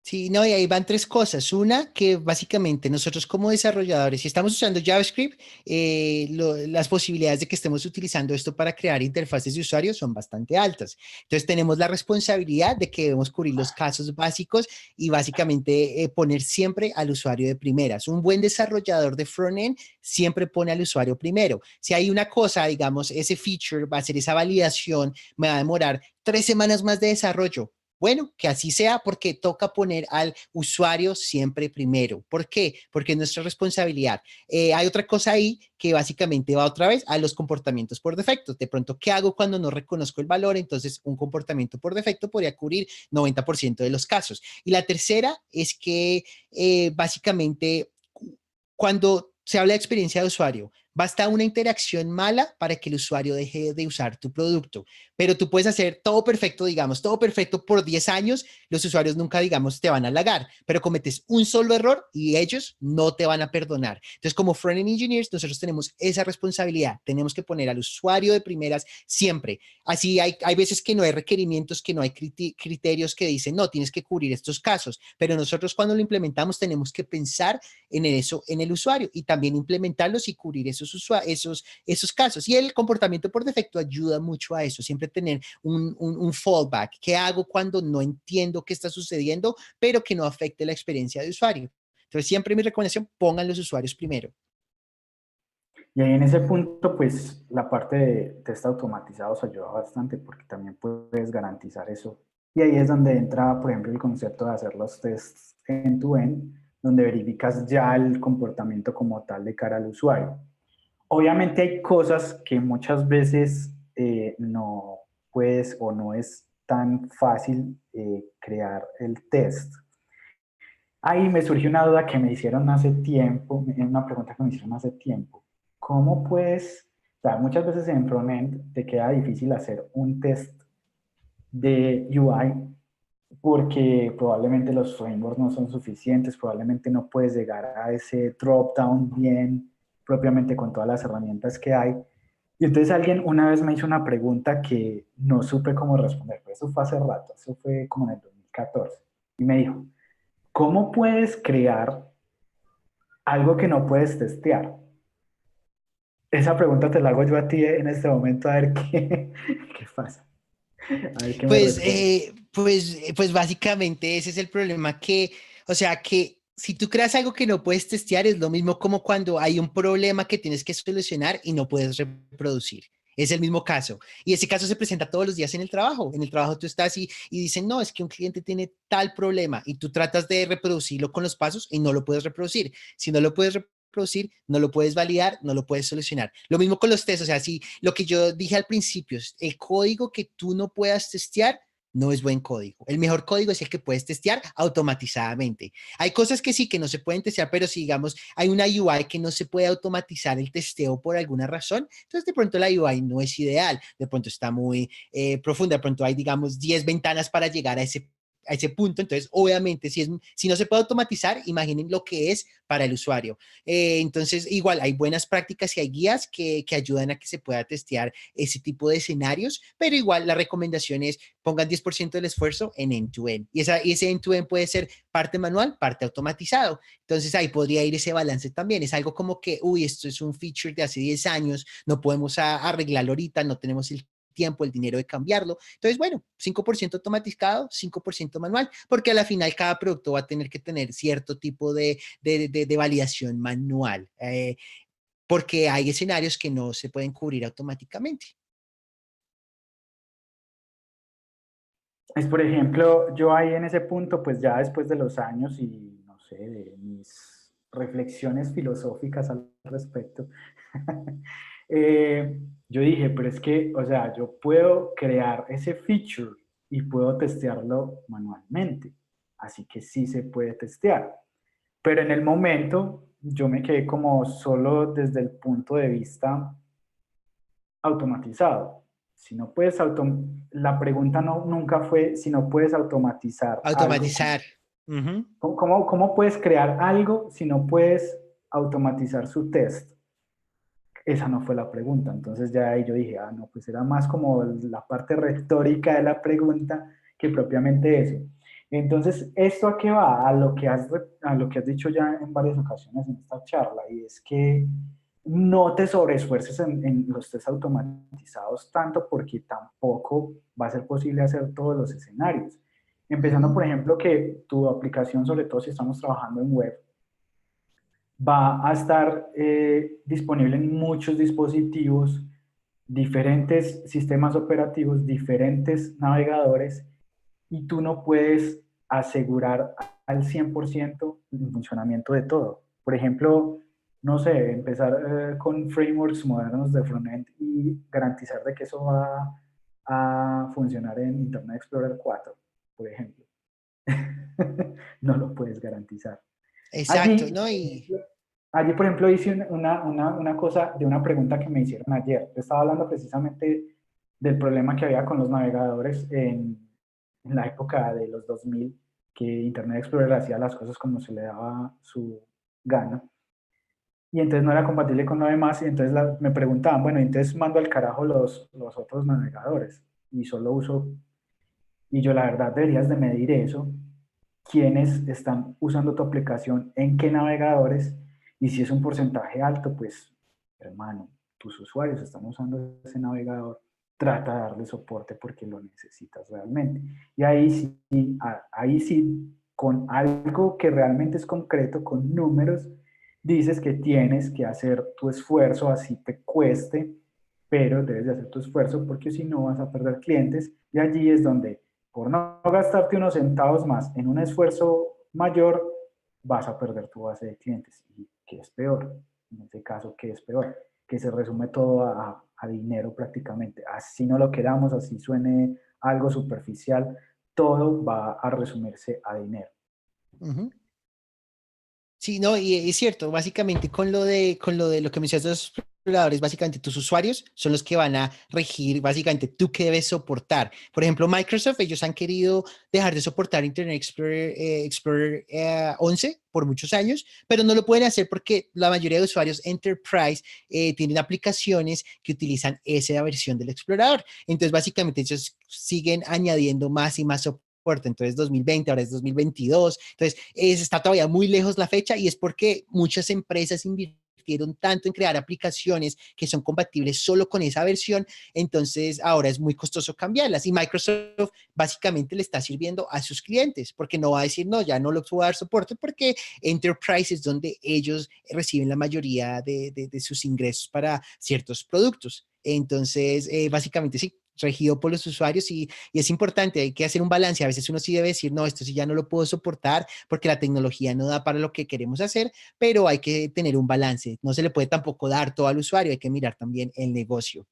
sí, no, y ahí van tres cosas. Una, que básicamente nosotros como desarrolladores, si estamos usando JavaScript, las posibilidades de que estemos utilizando esto para crear interfaces de usuario son bastante altas. Entonces tenemos la responsabilidad de que debemos cubrir los casos básicos y básicamente poner siempre al usuario de primeras. Un buen desarrollador de frontend siempre pone al usuario primero. Si hay una cosa, digamos, ese feature va a ser esa validación, me va a demorar 3 semanas más de desarrollo. Bueno, que así sea porque toca poner al usuario siempre primero. ¿Por qué? Porque es nuestra responsabilidad. Hay otra cosa ahí que básicamente va otra vez a los comportamientos por defecto. De pronto, ¿qué hago cuando no reconozco el valor? Entonces, un comportamiento por defecto podría cubrir 90% de los casos. Y la tercera es que básicamente cuando se habla de experiencia de usuario, basta una interacción mala para que el usuario deje de usar tu producto, pero tú puedes hacer todo perfecto, digamos, todo perfecto por 10 años, los usuarios nunca, digamos, te van a halagar, pero cometes un solo error y ellos no te van a perdonar. Entonces, como front-end engineers, nosotros tenemos esa responsabilidad, tenemos que poner al usuario de primeras siempre. Así hay veces que no hay requerimientos, que no hay criterios que dicen, no, tienes que cubrir estos casos, pero nosotros cuando lo implementamos tenemos que pensar en eso, en el usuario y también implementarlos y cubrir esos casos. Y el comportamiento por defecto ayuda mucho a eso, siempre tener un fallback. ¿Qué hago cuando no entiendo qué está sucediendo, pero que no afecte la experiencia de usuario? Entonces, siempre mi recomendación, pongan los usuarios primero. Y ahí en ese punto, pues la parte de test automatizados ayuda bastante porque también puedes garantizar eso. Y ahí es donde entra, por ejemplo, el concepto de hacer los tests end-to-end, donde verificas ya el comportamiento como tal de cara al usuario. Obviamente hay cosas que muchas veces no puedes o no es tan fácil crear el test. Ahí me surgió una duda que me hicieron hace tiempo, una pregunta que me hicieron hace tiempo. ¿Cómo puedes, o sea, muchas veces en frontend te queda difícil hacer un test de UI porque probablemente los frameworks no son suficientes, probablemente no puedes llegar a ese drop-down bien propiamente con todas las herramientas que hay. Y entonces alguien una vez me hizo una pregunta que no supe cómo responder, pero eso fue hace rato, eso fue como en el 2014. Y me dijo, ¿cómo puedes crear algo que no puedes testear? Esa pregunta te la hago yo a ti en este momento, a ver qué, qué pasa, a ver qué me respondes. Pues básicamente ese es el problema que, o sea, que si tú creas algo que no puedes testear, es lo mismo como cuando hay un problema que tienes que solucionar y no puedes reproducir. Es el mismo caso. Y ese caso se presenta todos los días en el trabajo. En el trabajo tú estás y dicen, no, es que un cliente tiene tal problema y tú tratas de reproducirlo con los pasos y no lo puedes reproducir. Si no lo puedes reproducir, no lo puedes validar, no lo puedes solucionar. Lo mismo con los tests, o sea, si lo que yo dije al principio, el código que tú no puedas testear, no es buen código. El mejor código es el que puedes testear automatizadamente. Hay cosas que sí que no se pueden testear, pero si digamos hay una UI que no se puede automatizar el testeo por alguna razón, entonces de pronto la UI no es ideal, de pronto está muy profunda, de pronto hay digamos 10 ventanas para llegar a ese punto, entonces obviamente si no se puede automatizar, imaginen lo que es para el usuario. Entonces igual hay buenas prácticas y hay guías que ayudan a que se pueda testear ese tipo de escenarios, pero igual la recomendación es pongan 10% del esfuerzo en end-to-end. Y ese end-to-end puede ser parte manual, parte automatizado. Entonces ahí podría ir ese balance también. Es algo como que, uy, esto es un feature de hace 10 años, no podemos arreglarlo ahorita, no tenemos el tiempo, el dinero de cambiarlo. Entonces, bueno, 5% automatizado, 5% manual, porque a la final cada producto va a tener que tener cierto tipo de validación manual, porque hay escenarios que no se pueden cubrir automáticamente. Es, por ejemplo, yo ahí en ese punto, pues ya después de los años y no sé, de mis reflexiones filosóficas al respecto, yo dije, pero es que, o sea, yo puedo crear ese feature y puedo testearlo manualmente, así que sí se puede testear. pero en el momento yo me quedé como solo desde el punto de vista automatizado. Si no puedes la pregunta nunca fue si no puedes automatizar algo. Automatizar. Ujú. ¿Cómo puedes crear algo si no puedes automatizar su test? Esa no fue la pregunta. Entonces ya ahí yo dije, ah, no, pues era más como la parte retórica de la pregunta que propiamente eso. Entonces, ¿esto a qué va? A lo que has dicho ya en varias ocasiones en esta charla, y es que no te sobreesfuerces en los test automatizados tanto porque tampoco va a ser posible hacer todos los escenarios. Empezando, Ujú. por ejemplo, que tu aplicación, sobre todo si estamos trabajando en web, va a estar disponible en muchos dispositivos, diferentes sistemas operativos, diferentes navegadores, y tú no puedes asegurar al 100% el funcionamiento de todo. Por ejemplo, no sé, empezar con frameworks modernos de frontend y garantizar de que eso va a funcionar en Internet Explorer 4, por ejemplo. No lo puedes garantizar. Exacto, Allí, ¿no? Y allí, por ejemplo, hice una cosa de una pregunta que me hicieron ayer. Yo estaba hablando precisamente del problema que había con los navegadores en la época de los 2000, que Internet Explorer hacía las cosas como se le daba su gana. Y entonces no era compatible con lo demás, y entonces me preguntaban, bueno, entonces mando al carajo los otros navegadores y solo uso, y yo la verdad deberías de medir eso, quiénes están usando tu aplicación, en qué navegadores, y si es un porcentaje alto, pues, hermano, tus usuarios están usando ese navegador, trata de darle soporte porque lo necesitas realmente. Y ahí sí, con algo que realmente es concreto, con números, dices que tienes que hacer tu esfuerzo, así te cueste, pero debes de hacer tu esfuerzo porque si no vas a perder clientes, y allí es donde por no gastarte unos centavos más en un esfuerzo mayor, vas a perder tu base de clientes. ¿Y qué es peor? En este caso, ¿qué es peor? Que se resume todo a dinero prácticamente. Así no lo queramos, así suene algo superficial, todo va a resumirse a dinero. ujú. Sí, no, y es cierto, básicamente con lo de lo que mencionas de los exploradores, básicamente tus usuarios son los que van a regir, básicamente tú que debes soportar. Por ejemplo, Microsoft, ellos han querido dejar de soportar Internet Explorer, Explorer 11 por muchos años, pero no lo pueden hacer porque la mayoría de usuarios Enterprise tienen aplicaciones que utilizan esa versión del explorador. Entonces, básicamente ellos siguen añadiendo más y más soporte. Entonces 2020, ahora es 2022. Entonces está todavía muy lejos la fecha y es porque muchas empresas invirtieron tanto en crear aplicaciones que son compatibles solo con esa versión, entonces ahora es muy costoso cambiarlas y Microsoft básicamente le está sirviendo a sus clientes porque no va a decir, no, ya no les puedo dar soporte porque Enterprise es donde ellos reciben la mayoría de sus ingresos para ciertos productos. Entonces, básicamente sí, regido por los usuarios y es importante, hay que hacer un balance. A veces uno sí debe decir, no, esto sí ya no lo puedo soportar porque la tecnología no da para lo que queremos hacer, pero hay que tener un balance. No se le puede tampoco dar todo al usuario, hay que mirar también el negocio.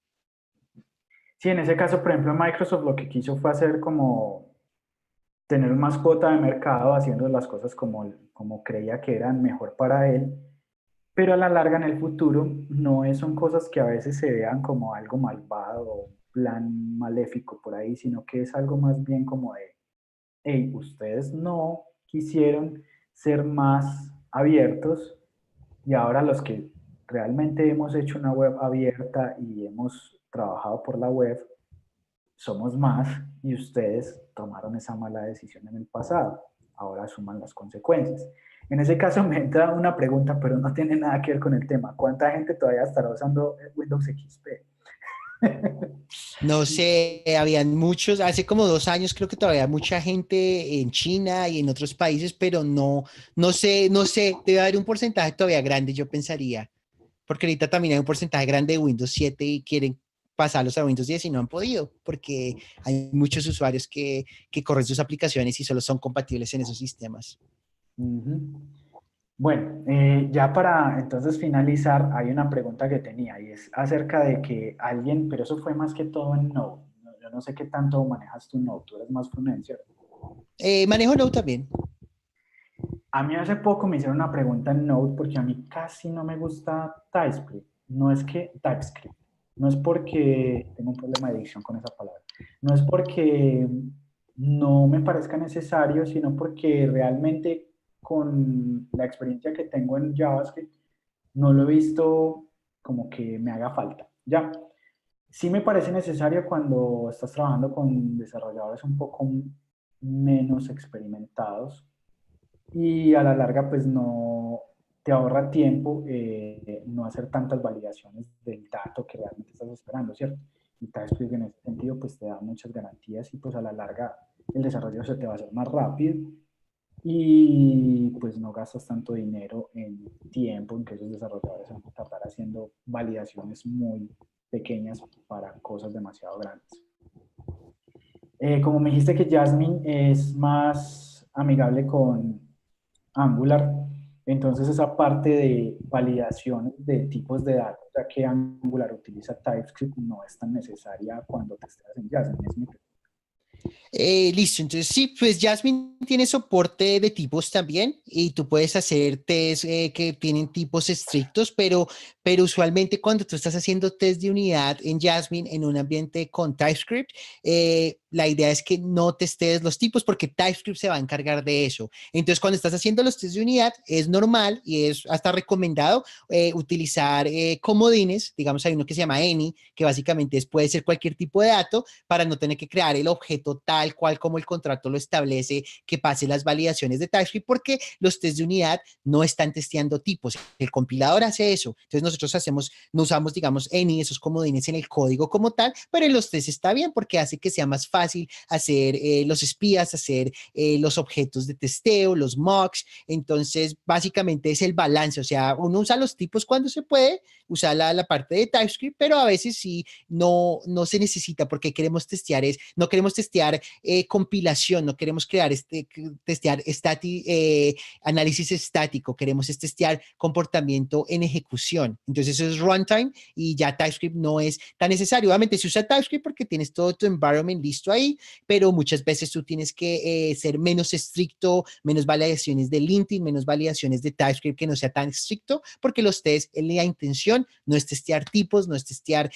Sí, en ese caso, por ejemplo, Microsoft lo que quiso fue hacer como tener más cuota de mercado haciendo las cosas como creía que eran mejor para él, pero a la larga en el futuro son cosas que a veces se vean como algo malvado o un plan maléfico por ahí, sino que es algo más bien como de, hey, ustedes no quisieron ser más abiertos y ahora los que realmente hemos hecho una web abierta y hemos trabajado por la web, somos más y ustedes tomaron esa mala decisión en el pasado. Ahora asuman las consecuencias. En ese caso me entra una pregunta, pero no tiene nada que ver con el tema. ¿Cuánta gente todavía estará usando Windows XP? No sé, habían muchos, hace como 2 años creo que todavía mucha gente en China y en otros países, pero no sé, debe haber un porcentaje todavía grande, yo pensaría, porque ahorita también hay un porcentaje grande de Windows 7 y quieren pasarlos a Windows 10 y no han podido, porque hay muchos usuarios que corren sus aplicaciones y solo son compatibles en esos sistemas. Ujú. Bueno, ya para entonces finalizar, hay una pregunta que tenía y es acerca de que alguien, pero eso fue más que todo en Node. Yo no sé qué tanto manejas tu Node, tú eres más frontend, ¿cierto? Manejo Node también. A mí hace poco me hicieron una pregunta en Node porque a mí casi no me gusta TypeScript. No es que TypeScript, no es porque tengo un problema de dicción con esa palabra. No es porque no me parezca necesario, sino porque realmente con la experiencia que tengo en JavaScript no lo he visto como que me haga falta. Ya, sí me parece necesario cuando estás trabajando con desarrolladores un poco menos experimentados y a la larga pues no te ahorra tiempo no hacer tantas validaciones del dato que realmente estás esperando, ¿cierto? Y TypeScript en ese sentido pues te da muchas garantías y pues a la larga el desarrollo se te va a hacer más rápido y pues no gastas tanto dinero en tiempo en que esos desarrolladores se van a tardar haciendo validaciones muy pequeñas para cosas demasiado grandes. Como me dijiste que Jasmine es más amigable con Angular, entonces esa parte de validación de tipos de datos, ya que Angular utiliza TypeScript, no es tan necesaria cuando te estás en Jasmine. Es mi... Listo, entonces sí, pues Jasmine tiene soporte de tipos también y tú puedes hacer test que tienen tipos estrictos, pero usualmente cuando tú estás haciendo test de unidad en Jasmine en un ambiente con TypeScript, la idea es que no testes los tipos porque TypeScript se va a encargar de eso. Entonces cuando estás haciendo los test de unidad es normal y es hasta recomendado utilizar comodines, digamos hay uno que se llama any, que básicamente puede ser cualquier tipo de dato para no tener que crear el objeto tal cual como el contrato lo establece, que pase las validaciones de TypeScript, porque los test de unidad no están testeando tipos. El compilador hace eso. Entonces nosotros no usamos, digamos, any, esos comodines en el código como tal, pero en los test está bien porque hace que sea más fácil hacer los espías, hacer los objetos de testeo, los mocks. Entonces, básicamente es el balance. O sea, uno usa los tipos cuando se puede, usa la parte de TypeScript, pero a veces sí no se necesita porque queremos testear no queremos testear compilación, no queremos testear análisis estático, queremos testear comportamiento en ejecución. Entonces eso es runtime y ya TypeScript no es tan necesario. Obviamente se usa TypeScript porque tienes todo tu environment listo ahí, pero muchas veces tú tienes que ser menos estricto, menos validaciones de linting, menos validaciones de TypeScript que no sea tan estricto, porque los test, la intención no es testear tipos, no es testear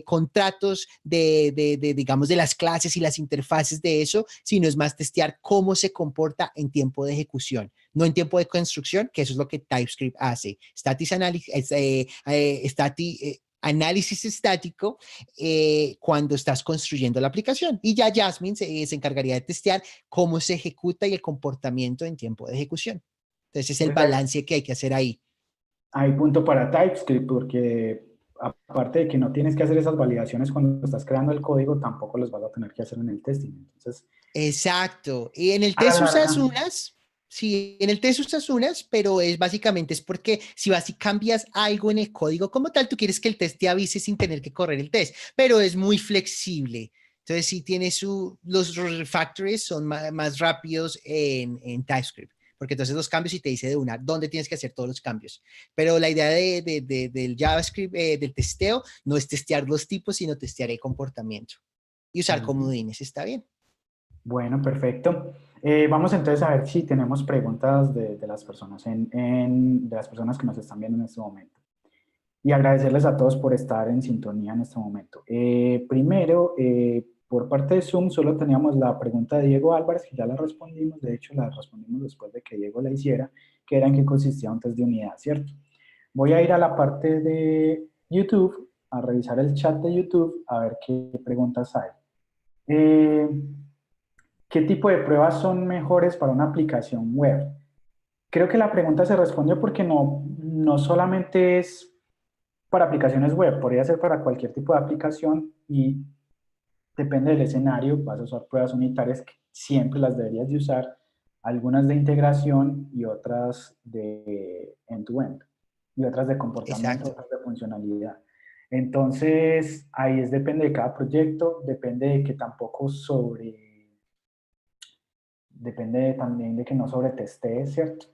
contratos digamos, de las clases y las interfaces de eso, sino es más testear cómo se comporta en tiempo de ejecución, no en tiempo de construcción, que eso es lo que TypeScript hace. Análisis estático cuando estás construyendo la aplicación. Y ya Jasmine se encargaría de testear cómo se ejecuta y el comportamiento en tiempo de ejecución. Entonces es el Entonces, balance que hay que hacer ahí. hay punto para TypeScript porque aparte de que no tienes que hacer esas validaciones cuando estás creando el código, tampoco los vas a tener que hacer en el testing. Entonces, Exacto. Y en el a la test usas larga, unas, sí, en el test usas unas, pero es básicamente es porque si vas y cambias algo en el código como tal, tú quieres que el test te avise sin tener que correr el test, pero es muy flexible. Entonces, sí tiene los refactors son más rápidos en TypeScript, porque entonces los cambios y te dice de una dónde tienes que hacer todos los cambios. Pero la idea del JavaScript, del testeo, no es testear los tipos, sino testear el comportamiento y usar comodines, ¿está bien? bueno, perfecto. Vamos entonces a ver si tenemos preguntas de las personas de las personas que nos están viendo en este momento. Y agradecerles a todos por estar en sintonía en este momento. Primero, por parte de Zoom, solo teníamos la pregunta de Diego Álvarez, que ya la respondimos. De hecho, la respondimos después de que Diego la hiciera, que era en qué consistía un test de unidad, ¿cierto? Voy a ir a la parte de YouTube, a revisar el chat de YouTube, a ver qué preguntas hay. Eh, ¿Qué tipo de pruebas son mejores para una aplicación web? Creo que la pregunta se responde porque no solamente es para aplicaciones web, podría ser para cualquier tipo de aplicación y depende del escenario, vas a usar pruebas unitarias que siempre las deberías de usar, algunas de integración y otras de end-to-end, y otras de comportamiento, Exacto. otras de funcionalidad. Entonces, ahí depende de cada proyecto, depende de que tampoco depende también de que no sobretestees, ¿cierto? ¿Qué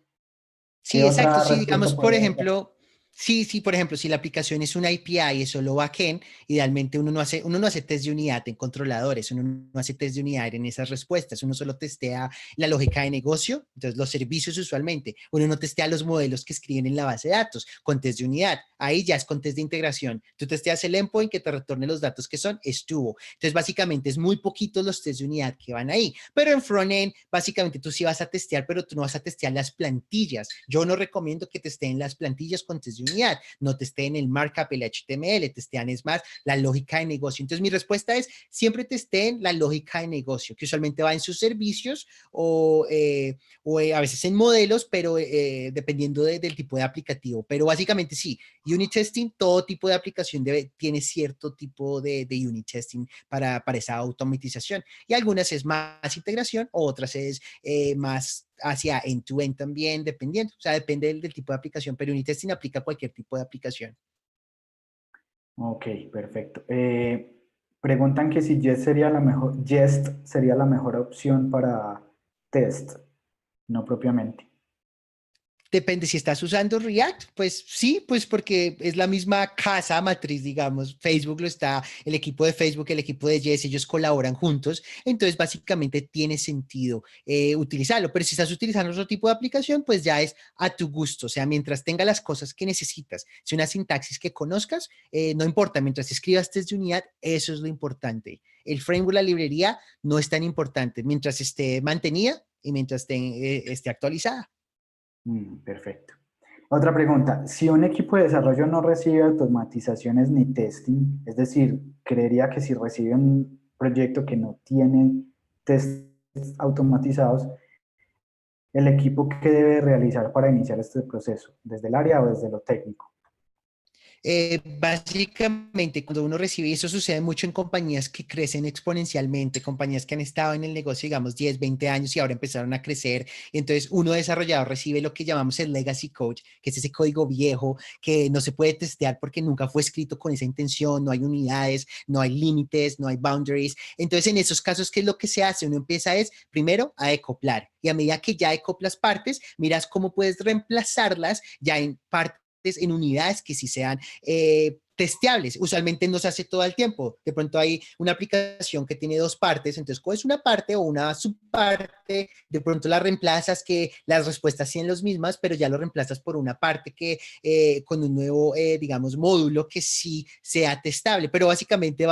Sí, exacto. otra Sí, respuesta digamos, por podría ser? ejemplo, Sí, sí, por ejemplo, si la aplicación es una API, es solo backend, idealmente uno no hace test de unidad en controladores, uno no hace test de unidad en esas respuestas, uno solo testea la lógica de negocio, entonces los servicios usualmente, uno no testea los modelos que escriben en la base de datos con test de unidad, ahí ya es con test de integración, tú testeas el endpoint que te retorne los datos que son, estuvo, entonces básicamente es muy poquitos los test de unidad que van ahí, pero en frontend básicamente tú sí vas a testear, pero tú no vas a testear las plantillas, yo no recomiendo que testeen las plantillas con test de unidad, no testeen el markup, el HTML, testean es más la lógica de negocio. Entonces mi respuesta es, siempre testeen la lógica de negocio, que usualmente va en sus servicios a veces en modelos, pero dependiendo del tipo de aplicativo. Pero básicamente sí, unit testing, todo tipo de aplicación tiene cierto tipo de unit testing para esa automatización. Y algunas es más integración, otras es más hacia end-to-end también, dependiendo, o sea, depende del tipo de aplicación, pero unit testing aplica a cualquier tipo de aplicación. Ok, perfecto. Preguntan que si Jest sería la mejor opción para test, no propiamente. Depende si estás usando React, pues sí, pues porque es la misma casa matriz, digamos. Facebook lo está, el equipo de Facebook, el equipo de Yes, ellos colaboran juntos. Entonces, básicamente tiene sentido utilizarlo. Pero si estás utilizando otro tipo de aplicación, pues ya es a tu gusto. O sea, mientras tenga las cosas que necesitas, si una sintaxis que conozcas, no importa. Mientras escribas test de unidad, eso es lo importante. El framework, la librería, no es tan importante. Mientras esté mantenida y mientras esté actualizada. Perfecto. Otra pregunta, si un equipo de desarrollo no recibe automatizaciones ni testing, es decir, creería que si recibe un proyecto que no tiene tests automatizados, el equipo qué debe realizar para iniciar este proceso, desde el área o desde lo técnico. Básicamente, cuando uno recibe, y eso sucede mucho en compañías que crecen exponencialmente, compañías que han estado en el negocio, digamos, 10, 20 años y ahora empezaron a crecer. Y entonces, uno desarrollador recibe lo que llamamos el legacy code, que es ese código viejo que no se puede testear porque nunca fue escrito con esa intención, no hay unidades, no hay límites, no hay boundaries. Entonces, en esos casos, ¿qué es lo que se hace? Uno empieza es, primero, a decoplar. Y a medida que ya decoplas partes, miras cómo puedes reemplazarlas ya en partes en unidades que sí sean testeables. Usualmente no se hace todo el tiempo. De pronto hay una aplicación que tiene dos partes, entonces coges una parte o una subparte, de pronto la reemplazas, que las respuestas sean las mismas, pero ya lo reemplazas por una parte que con un nuevo, digamos, módulo que sí sea testable, pero básicamente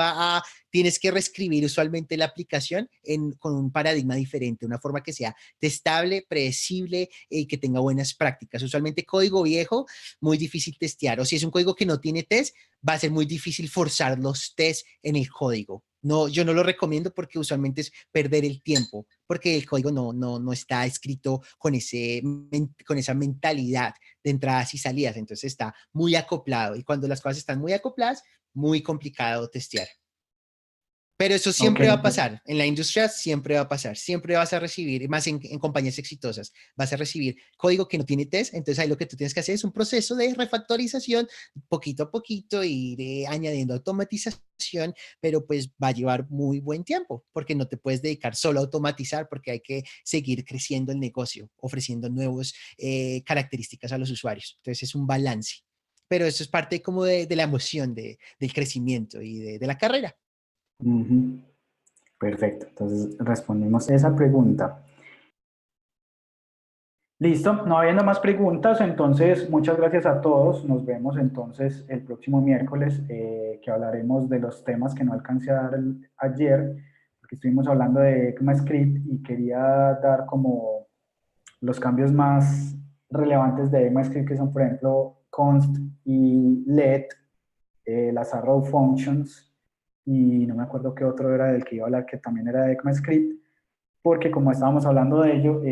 tienes que reescribir usualmente la aplicación con un paradigma diferente, una forma que sea testable, predecible y que tenga buenas prácticas. Usualmente código viejo, muy difícil testear, o si es un código que no tiene test, va a ser muy difícil forzar los tests en el código. No, yo no lo recomiendo porque usualmente es perder el tiempo, porque el código no está escrito con esa mentalidad de entradas y salidas, entonces está muy acoplado y cuando las cosas están muy acopladas, muy complicado testear. Pero eso Ok, siempre va a pasar, en la industria siempre va a pasar, siempre vas a recibir, más en compañías exitosas, vas a recibir código que no tiene test, entonces ahí lo que tú tienes que hacer es un proceso de refactorización, poquito a poquito, ir añadiendo automatización, pero pues va a llevar muy buen tiempo, porque no te puedes dedicar solo a automatizar, porque hay que seguir creciendo el negocio, ofreciendo nuevas características a los usuarios, entonces es un balance, pero eso es parte como de la emoción del crecimiento y de la carrera. ujú, perfecto. Entonces respondimos esa pregunta. Listo, no habiendo más preguntas, entonces muchas gracias a todos. Nos vemos entonces el próximo miércoles que hablaremos de los temas que no alcancé a dar ayer, porque estuvimos hablando de ECMAScript y quería dar como los cambios más relevantes de ECMAScript, que son por ejemplo const y let, las arrow functions, y no me acuerdo qué otro era del que iba a hablar, que también era de ECMAScript, porque como estábamos hablando de ello,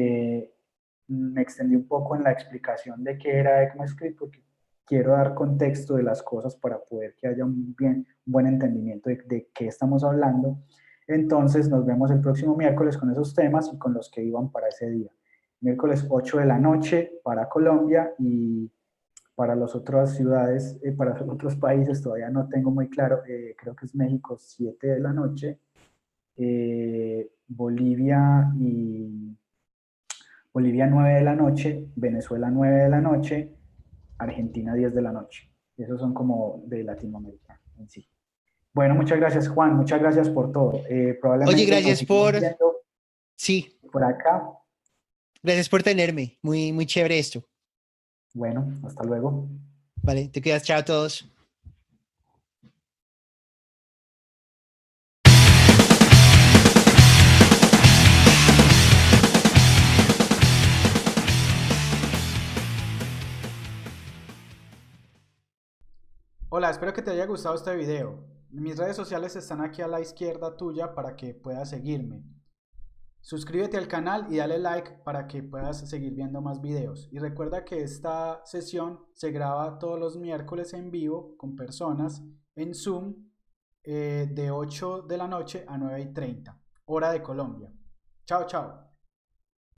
me extendí un poco en la explicación de qué era ECMAScript, porque quiero dar contexto de las cosas para poder que haya un buen entendimiento de qué estamos hablando. Entonces nos vemos el próximo miércoles con esos temas y con los que iban para ese día. Miércoles 8 de la noche para Colombia y para las otras ciudades, para los otros países todavía no tengo muy claro, creo que es México 7 de la noche, Bolivia y Bolivia 9 de la noche, Venezuela 9 de la noche, Argentina 10 de la noche. Esos son como de Latinoamérica en sí. Bueno, muchas gracias, Juan. Muchas gracias por todo. Oye, Probablemente nos gracias sigamos por, viendo sí, por acá. gracias por tenerme. Muy, muy chévere esto. Bueno, hasta luego. Vale, te cuidas, chao a todos. Hola, espero que te haya gustado este video. Mis redes sociales están aquí a la izquierda tuya para que puedas seguirme. Suscríbete al canal y dale like para que puedas seguir viendo más videos. Y recuerda que esta sesión se graba todos los miércoles en vivo con personas en Zoom de 8 de la noche a 9:30, hora de Colombia. Chao, chao.